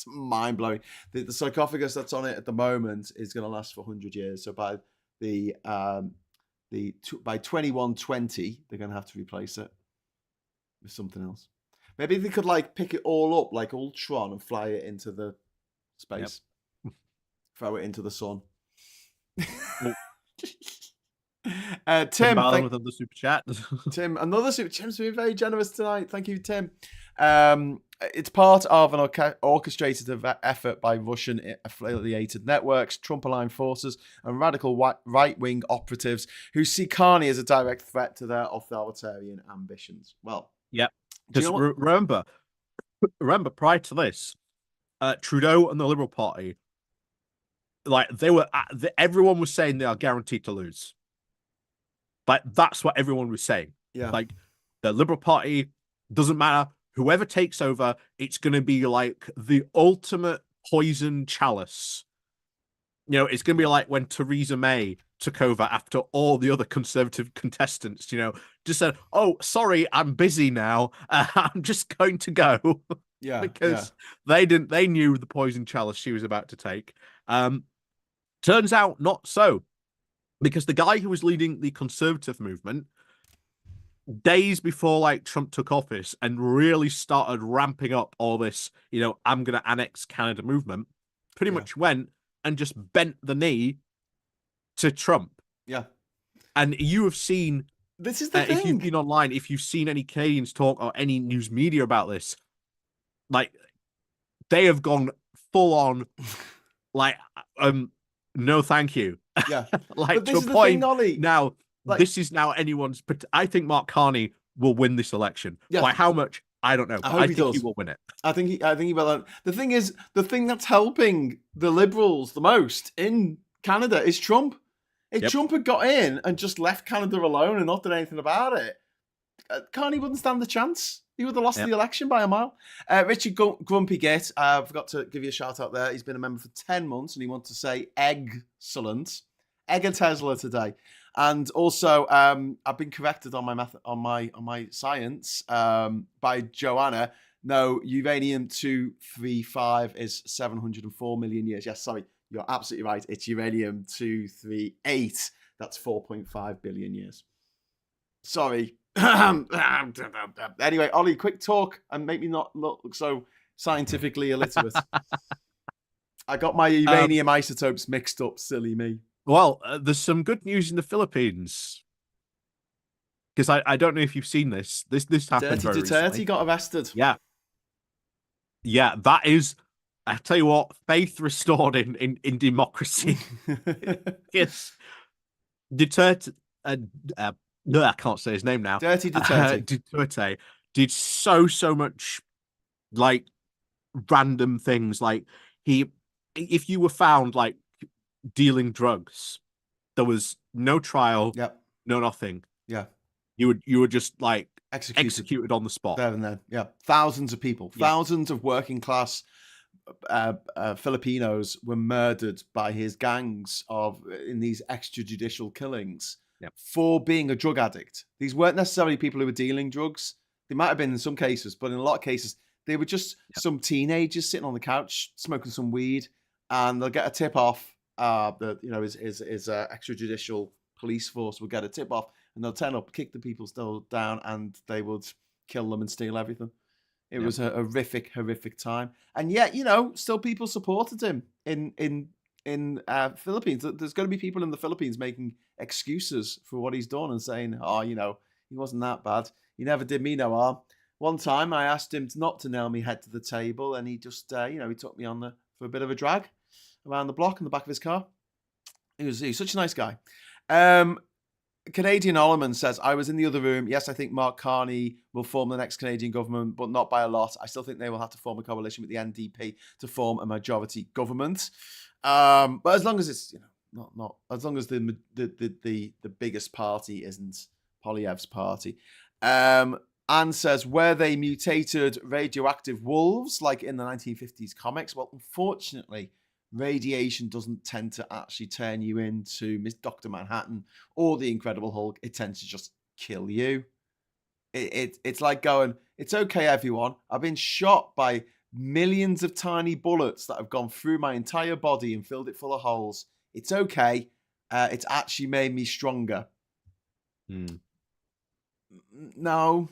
mind blowing. The sarcophagus that's on it at the moment is going to last for 100 years. So by by 2120, they're going to have to replace it with something else. Maybe they could like pick it all up like Ultron and fly it into the space, throw it into the sun. Tim, with the super chat. Tim, another super. Tim's been very generous tonight. Thank you, Tim. It's part of an orchestrated effort by Russian affiliated networks, Trump-aligned forces, and radical right-wing operatives who see Carney as a direct threat to their authoritarian ambitions. Well, yeah. Just remember, prior to this, Trudeau and the Liberal Party, like everyone was saying they are guaranteed to lose. Like that's what everyone was saying. Yeah. Like the Liberal Party doesn't matter. Whoever takes over, it's going to be like the ultimate poison chalice. You know, it's going to be like when Theresa May took over after all the other Conservative contestants, you know, just said, "Oh, sorry, I'm busy now. I'm just going to go." Yeah, because they knew the poison chalice she was about to take. Turns out not so, because the guy who was leading the Conservative movement days before like Trump took office and really started ramping up all this, you know, I'm going to annex Canada movement, pretty much went and just bent the knee to Trump. Yeah. And you have seen, this is the thing. If you've been online, if you've seen any Canadians talk or any news media about this, like they have gone full on, like, no, thank you. Yeah. Like but this to is a the point thing, Ollie. now, like, this is now anyone's. But I think Mark Carney will win this election. Yeah. By how much, I don't know. But I think he will win it. I think he will. The thing is, the thing that's helping the Liberals the most in Canada is Trump. If Trump had got in and just left Canada alone and not done anything about it, Carney wouldn't stand a chance. He would have lost the election by a mile. Richard Grumpy Git, I forgot to give you a shout out there. He's been a member for 10 months and he wants to say excellent. Egg a Tesla today. And also, I've been corrected on my science by Joanna. No, uranium-235 is 704 million years. Yes, sorry, you're absolutely right. It's uranium-238. That's 4.5 billion years. Sorry. Anyway, Ollie, quick talk and make me not look so scientifically illiterate. I got my uranium isotopes mixed up, silly me. Well, there's some good news in the Philippines. Because I don't know if you've seen this. This happened very recently. Dirty got arrested. Yeah. Yeah, that is, I tell you what, faith restored in democracy. Yes. Duterte, no, I can't say his name now. Dirty Duterte. Duterte did so much, like, random things. Like, if you were found, like, dealing drugs, there was no trial, no nothing. Yeah. You were just, like, executed on the spot. There and then. Yeah. Thousands of people, thousands of working class Filipinos were murdered by his gangs in these extrajudicial killings for being a drug addict. These weren't necessarily people who were dealing drugs. They might have been in some cases, but in a lot of cases, they were just some teenagers sitting on the couch smoking some weed, and they'll get a tip off. His extrajudicial police force will get a tip off, and they'll turn up, kick the people still down, and they would kill them and steal everything. It was a horrific time, and yet still people supported him in Philippines. There's going to be people in the Philippines making excuses for what he's done and saying, he wasn't that bad. He never did me no harm. One time I asked him not to nail me head to the table, and he just he took me for a bit of a drag around the block in the back of his car. He was such a nice guy. Canadian Ollerman says, I was in the other room. Yes, I think Mark Carney will form the next Canadian government, but not by a lot. I still think they will have to form a coalition with the NDP to form a majority government. But as long as it's, not as long as the biggest party isn't Poilievre's party. Anne says, were they mutated radioactive wolves like in the 1950s comics? Well, unfortunately, radiation doesn't tend to actually turn you into Miss Dr. Manhattan or the Incredible Hulk. It tends to just kill you. It's like going, it's okay, everyone. I've been shot by millions of tiny bullets that have gone through my entire body and filled it full of holes. It's okay. It's actually made me stronger. No.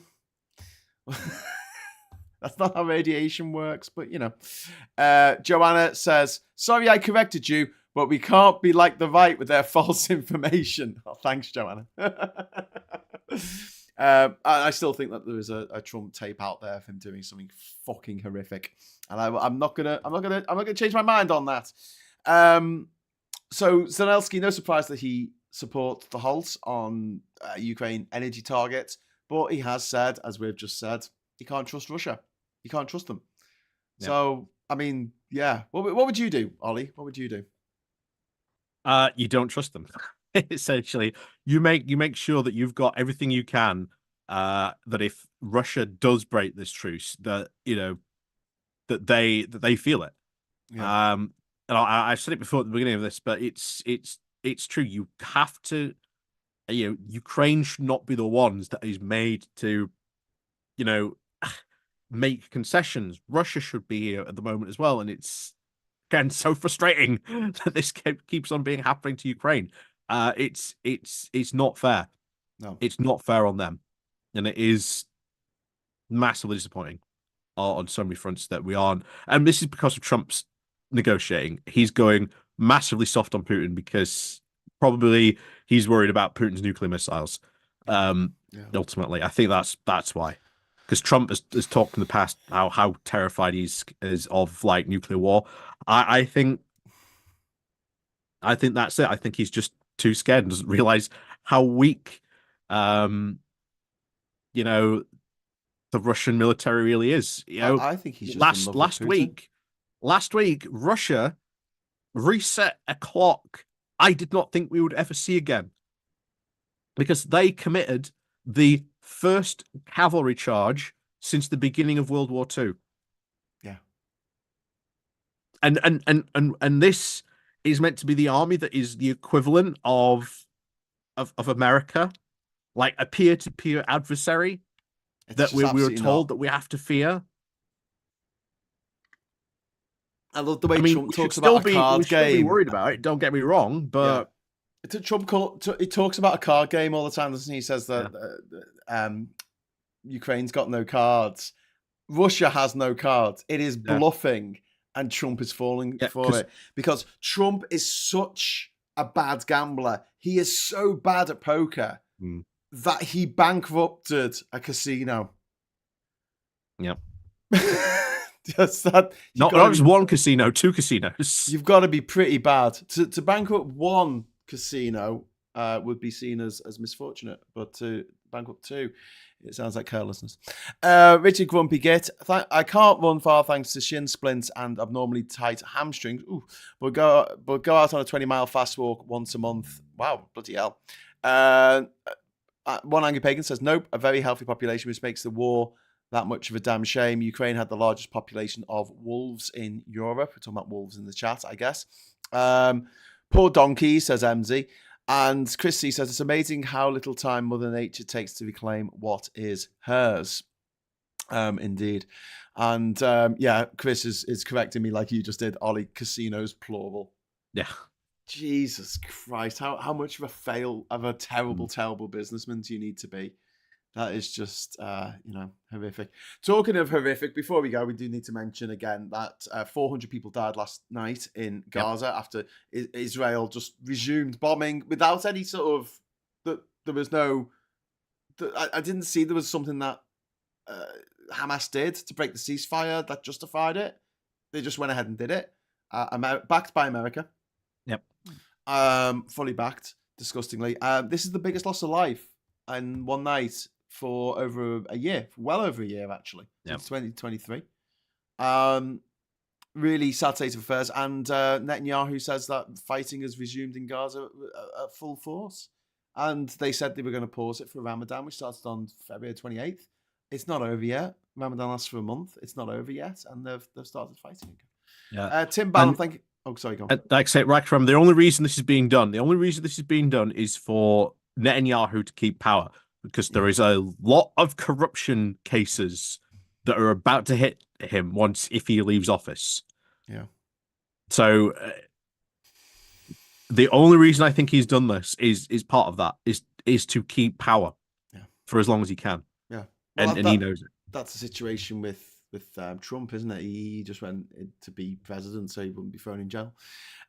That's not how radiation works, but Joanna says, sorry I corrected you, but we can't be like the right with their false information. Oh, thanks, Joanna. I still think that there is a Trump tape out there of him doing something fucking horrific, and I'm not gonna change my mind on that. So Zelenskyy, no surprise that he supports the halt on Ukraine energy targets, but he has said, as we've just said, he can't trust Russia. You can't trust them. Yeah. So, I mean, yeah. What would you do, Ollie? What would you do? You don't trust them. Essentially, you make sure that you've got everything you can. That if Russia does break this truce, that that they feel it. Yeah. And I said it before at the beginning of this, but it's true. You have to. Ukraine should not be the ones that is made to, make concessions. Russia should be here at the moment as well, and it's again so frustrating that this keeps on being happening to Ukraine. It's not fair. No, it's not fair on them, and it is massively disappointing on so many fronts that we aren't. And this is because of Trump's negotiating. He's going massively soft on Putin because probably he's worried about Putin's nuclear missiles. Ultimately, I think that's why. Because Trump has talked in the past how terrified he is of like nuclear war. I think that's it. I think he's just too scared and doesn't realize how weak, the Russian military really is. I think he's just last week, Russia reset a clock I did not think we would ever see again, because they committed the first cavalry charge since the beginning of World War II. Yeah. And this is meant to be the army that is the equivalent of America, like a peer-to-peer adversary that we were told that we have to fear. I love the way Trump talks about a card game. We should be worried about it, don't get me wrong, but Trump he talks about a card game all the time, doesn't he? He says that Ukraine's got no cards. Russia has no cards. It is bluffing, and Trump is falling for it because Trump is such a bad gambler. He is so bad at poker that he bankrupted a casino. Yep. Just that. Not just one casino, two casinos. You've got to be pretty bad to bankrupt one casino. Would be seen as misfortunate, but to bankrupt two, it sounds like carelessness. Richard Grumpy Git, I can't run far thanks to shin splints and abnormally tight hamstrings. Ooh, but go out on a 20-mile fast walk once a month. Wow, bloody hell. One Angry Pagan says, nope, a very healthy population, which makes the war that much of a damn shame. Ukraine had the largest population of wolves in Europe. We're talking about wolves in the chat, I guess. Poor donkey, says MZ. And Chris C says, it's amazing how little time Mother Nature takes to reclaim what is hers. Indeed. And Chris is correcting me like you just did, Ollie. Casinos, plural. Yeah. Jesus Christ. How much of a terrible, terrible businessman do you need to be? That is just, horrific. Talking of horrific, before we go, we do need to mention again that 400 people died last night in Gaza after Israel just resumed bombing without any sort of... There was no... I didn't see there was something that Hamas did to break the ceasefire that justified it. They just went ahead and did it. Backed by America. Yep. Fully backed. disgustingly. This is the biggest loss of life in one night for over a year, well over a year actually, Yep. since 2023. Really sad state of affairs. And Netanyahu says that fighting has resumed in Gaza at full force. And they said they were going to pause it for Ramadan, which started on February 28th. It's not over yet. Ramadan lasts for a month. It's not over yet. And they've started fighting again. Yeah. Tim Ballum, thank you. Oh, sorry, go on. Like I say, right from the only reason this is being done, is for Netanyahu to keep power, because there is a lot of corruption cases that are about to hit him if he leaves office. Yeah. So the only reason I think he's done this is part of that is to keep power for as long as he can. Yeah. Well, and he knows it. That's the situation with Trump, isn't it? He just went to be president, so he wouldn't be thrown in jail.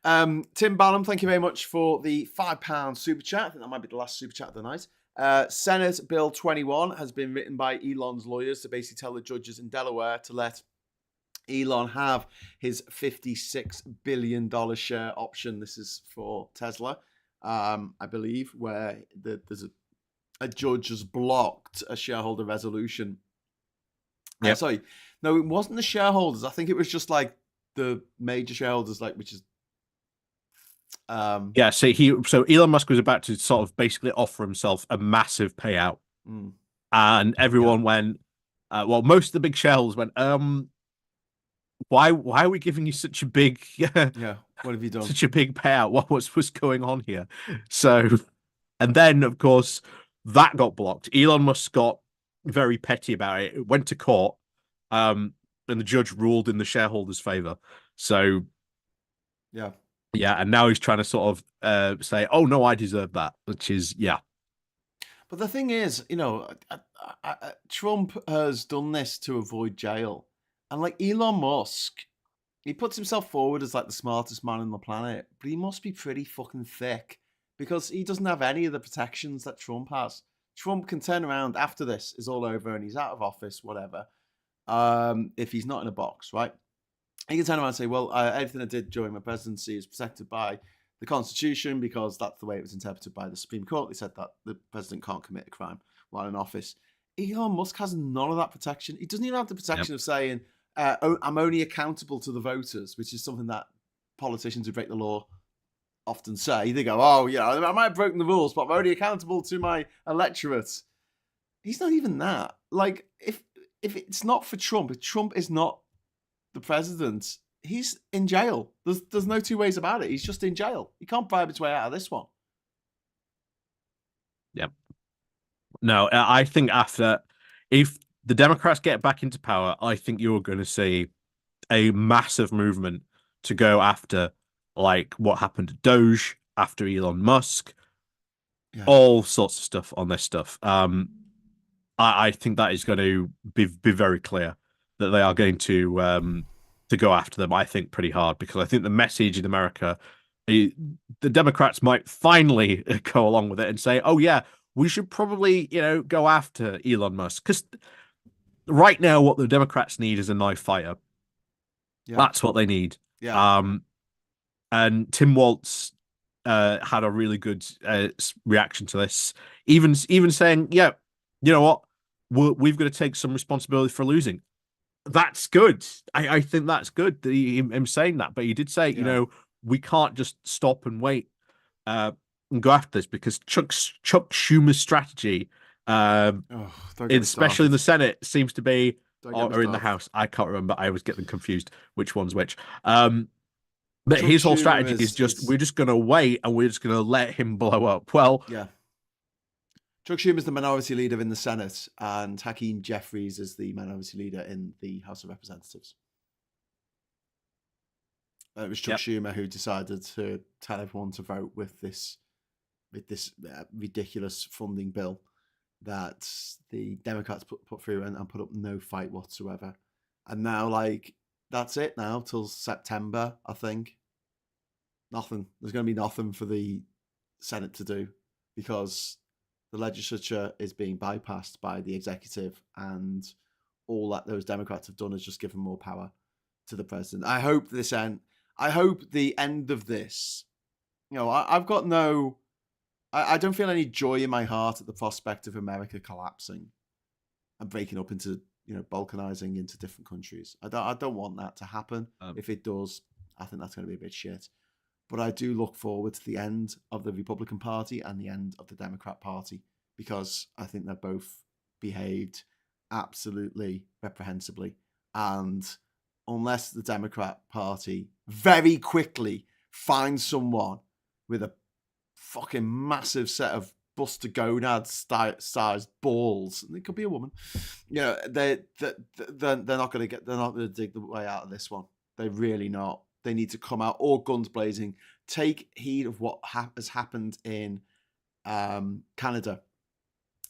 Tim Ballum, thank you very much for the £5 super chat. I think that might be the last super chat of the night. Senate Bill 21 has been written by Elon's lawyers to basically tell the judges in Delaware to let Elon have his $56 billion share option. This is for Tesla, I believe, where there's a judge has blocked a shareholder resolution. Yep. Sorry, no, it wasn't the shareholders. I think it was just like the major shareholders, like which is. Yeah, so Elon Musk was about to sort of basically offer himself a massive payout, and everyone went. Well, most of the big shareholders went. Why are we giving you such a big? Yeah, what have you done? Such a big payout. What's going on here? So, and then of course that got blocked. Elon Musk got very petty about it. It went to court, and the judge ruled in the shareholders' favor. So, yeah, and now he's trying to sort of say, "Oh no, I deserve that," which is But the thing is, Trump has done this to avoid jail, and like Elon Musk, he puts himself forward as like the smartest man on the planet, but he must be pretty fucking thick because he doesn't have any of the protections that Trump has. Trump can turn around after this is all over and he's out of office, whatever. If he's not in a box, right? He can turn around and say, well, everything I did during my presidency is protected by the Constitution because that's the way it was interpreted by the Supreme Court. They said that the president can't commit a crime while in office. Elon Musk has none of that protection. He doesn't even have the protection of saying, I'm only accountable to the voters, which is something that politicians who break the law often say. They go, oh, yeah, I might have broken the rules, but I'm only accountable to my electorate. He's not even that. Like, if it's not for Trump, if Trump is not the president, he's in jail. There's no two ways about it. He's just in jail. He can't bribe his way out of this one. Yep. No, I think if the Democrats get back into power, I think you're going to see a massive movement to go after like what happened to Doge, after Elon Musk, all sorts of stuff on this stuff. I think that is going to be very clear that they are going to go after them. I think pretty hard because I think the message in America, the Democrats might finally go along with it and say, "Oh yeah, we should probably go after Elon Musk," because right now what the Democrats need is a knife fighter. Yeah. That's what they need. Yeah. And Tim Walz had a really good reaction to this, even saying, "Yeah, you know what? We've got to take some responsibility for losing." That's good. I think that's good that him saying that. But he did say, we can't just stop and wait and go after this because Chuck Schumer's strategy, especially in the Senate, seems to be, or in the House. I can't remember. I always get them confused which one's which. But Chuck his whole strategy is just, we're just going to wait and we're just going to let him blow up. Well, yeah. Chuck Schumer is the minority leader in the Senate, and Hakeem Jeffries is the minority leader in the House of Representatives. It was Chuck Schumer who decided to tell everyone to vote with this ridiculous funding bill that the Democrats put through and put up no fight whatsoever. And now, that's it now till September, I think. Nothing. There's going to be nothing for the Senate to do because the legislature is being bypassed by the executive, and all that those Democrats have done is just given more power to the president. I hope the end of this, I've got no I don't feel any joy in my heart at the prospect of America collapsing and breaking up into, balkanizing into different countries. I don't want that to happen. If it does, I think that's going to be a bit shit. But I do look forward to the end of the Republican Party and the end of the Democrat Party, because I think they're both behaved absolutely reprehensibly. And unless the Democrat Party very quickly finds someone with a fucking massive set of Buster Gonads sized balls, and it could be a woman, they're not going to dig the way out of this one. They're really not. They need to come out all guns blazing, take heed of what has happened in Canada,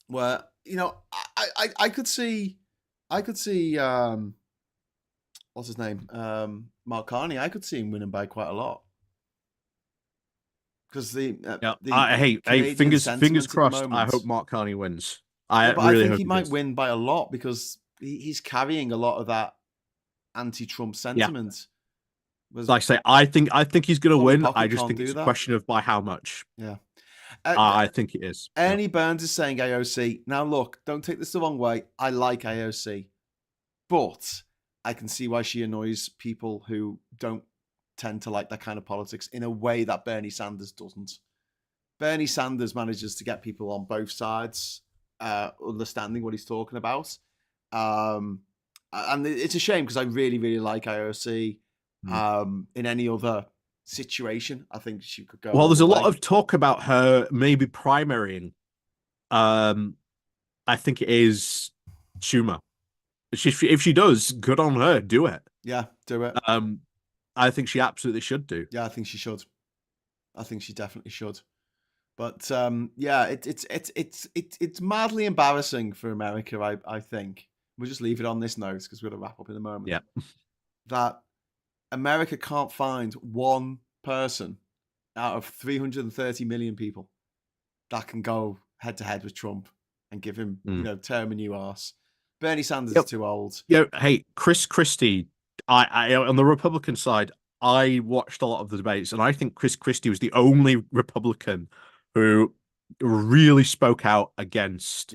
where I could see what's his name, Mark Carney. I could see him winning by quite a lot, because fingers crossed. I hope Mark Carney wins. I think he might win by a lot, because he's carrying a lot of that anti-Trump sentiment. Yeah. Like I say, I think he's going to win. I just think it's a question of by how much. Yeah. I think it is. Ernie Burns is saying AOC. Now, look, don't take this the wrong way. I like AOC, but I can see why she annoys people who don't tend to like that kind of politics in a way that Bernie Sanders doesn't. Bernie Sanders manages to get people on both sides understanding what he's talking about. And it's a shame, because I really, really like AOC. In any other situation, I think she could go. Well, there's a lot of talk about her maybe primarying. I think it is Schumer. If she does, good on her. Do it. Yeah, do it. I think she absolutely should do. Yeah, I think she should. I think she definitely should. But yeah, it's madly embarrassing for America. I think we'll just leave it on this note, because we're going to wrap up in a moment. Yeah, that America can't find one person out of 330 million people that can go head to head with Trump and give him, tear him a new arse. Bernie Sanders is too old. Hey, Chris Christie. I on the Republican side, I watched a lot of the debates, and I think Chris Christie was the only Republican who really spoke out against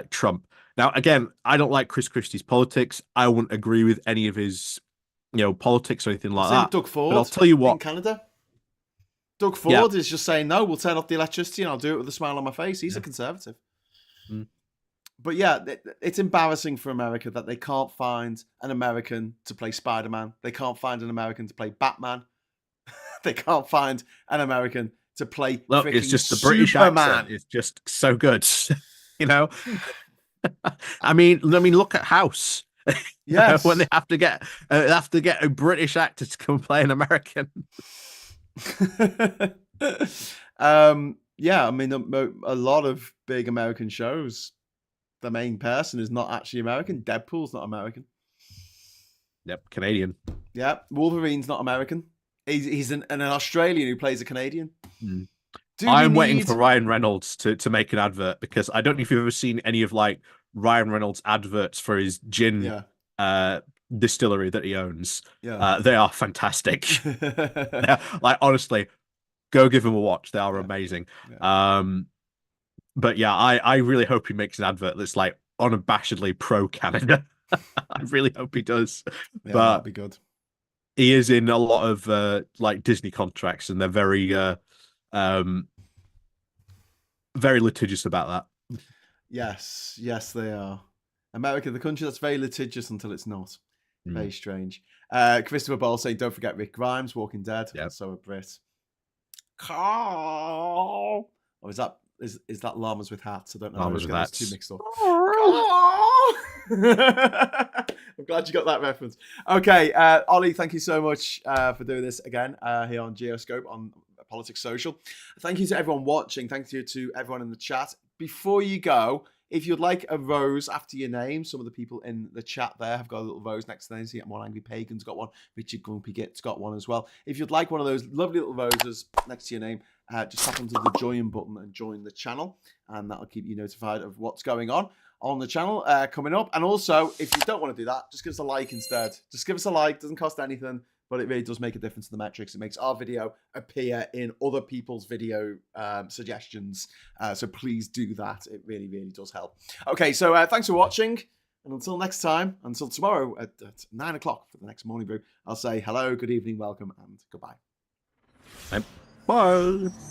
Trump. Now, again, I don't like Chris Christie's politics. I wouldn't agree with any of his politics or anything like that. Doug Ford, but I'll tell you what, in Canada, Doug Ford is just saying, no, we'll turn off the electricity and I'll do it with a smile on my face. He's a conservative. But yeah, it's embarrassing for America that they can't find an American to play Spider-Man. They can't find an American to play Batman. They can't find an American to play. Look, it's just the British accent. It's just so good. I mean, look at House. Yes. When they have to get a British actor to come play an American. Yeah, I mean, a lot of big American shows, the main person is not actually American. Deadpool's not American. Yep, Canadian. Yeah, Wolverine's not American. He's an Australian who plays a Canadian. I'm waiting for Ryan Reynolds to make an advert, because I don't know if you've ever seen any of like Ryan Reynolds' adverts for his gin distillery that he owns. They are fantastic. Like, honestly, go give them a watch. They are amazing. But yeah, I really hope he makes an advert that's like unabashedly pro Canada. I really hope he does. Yeah, but that'd be good. He is in a lot of like Disney contracts, and they're very very litigious about that. Yes, they are. America, the country that's very litigious until it's not. Very strange. Christopher Ball saying, don't forget Rick Grimes, Walking Dead. Yep. So a Brit. Carl. Or is that llamas with hats? I don't know. Llamas with hats. Too mixed up. I'm glad you got that reference. Okay, Ollie, thank you so much for doing this again here on GeoScope on Politics Social. Thank you to everyone watching. Thank you to everyone in the chat. Before you go, if you'd like a rose after your name, some of the people in the chat there have got a little rose next to them. So you get More Angry Pagan's got one. Richard Grumpy Git's got one as well. If you'd like one of those lovely little roses next to your name, just tap onto the join button and join the channel, and that'll keep you notified of what's going on the channel coming up. And also, if you don't want to do that, just give us a like instead. Just give us a like. Doesn't cost anything. but it really does make a difference in the metrics. It makes our video appear in other people's video suggestions. So please do that. It really, really does help. Okay, so thanks for watching. And until next time, until tomorrow at 9 o'clock for the next morning brew, I'll say hello, good evening, welcome, and goodbye. Bye.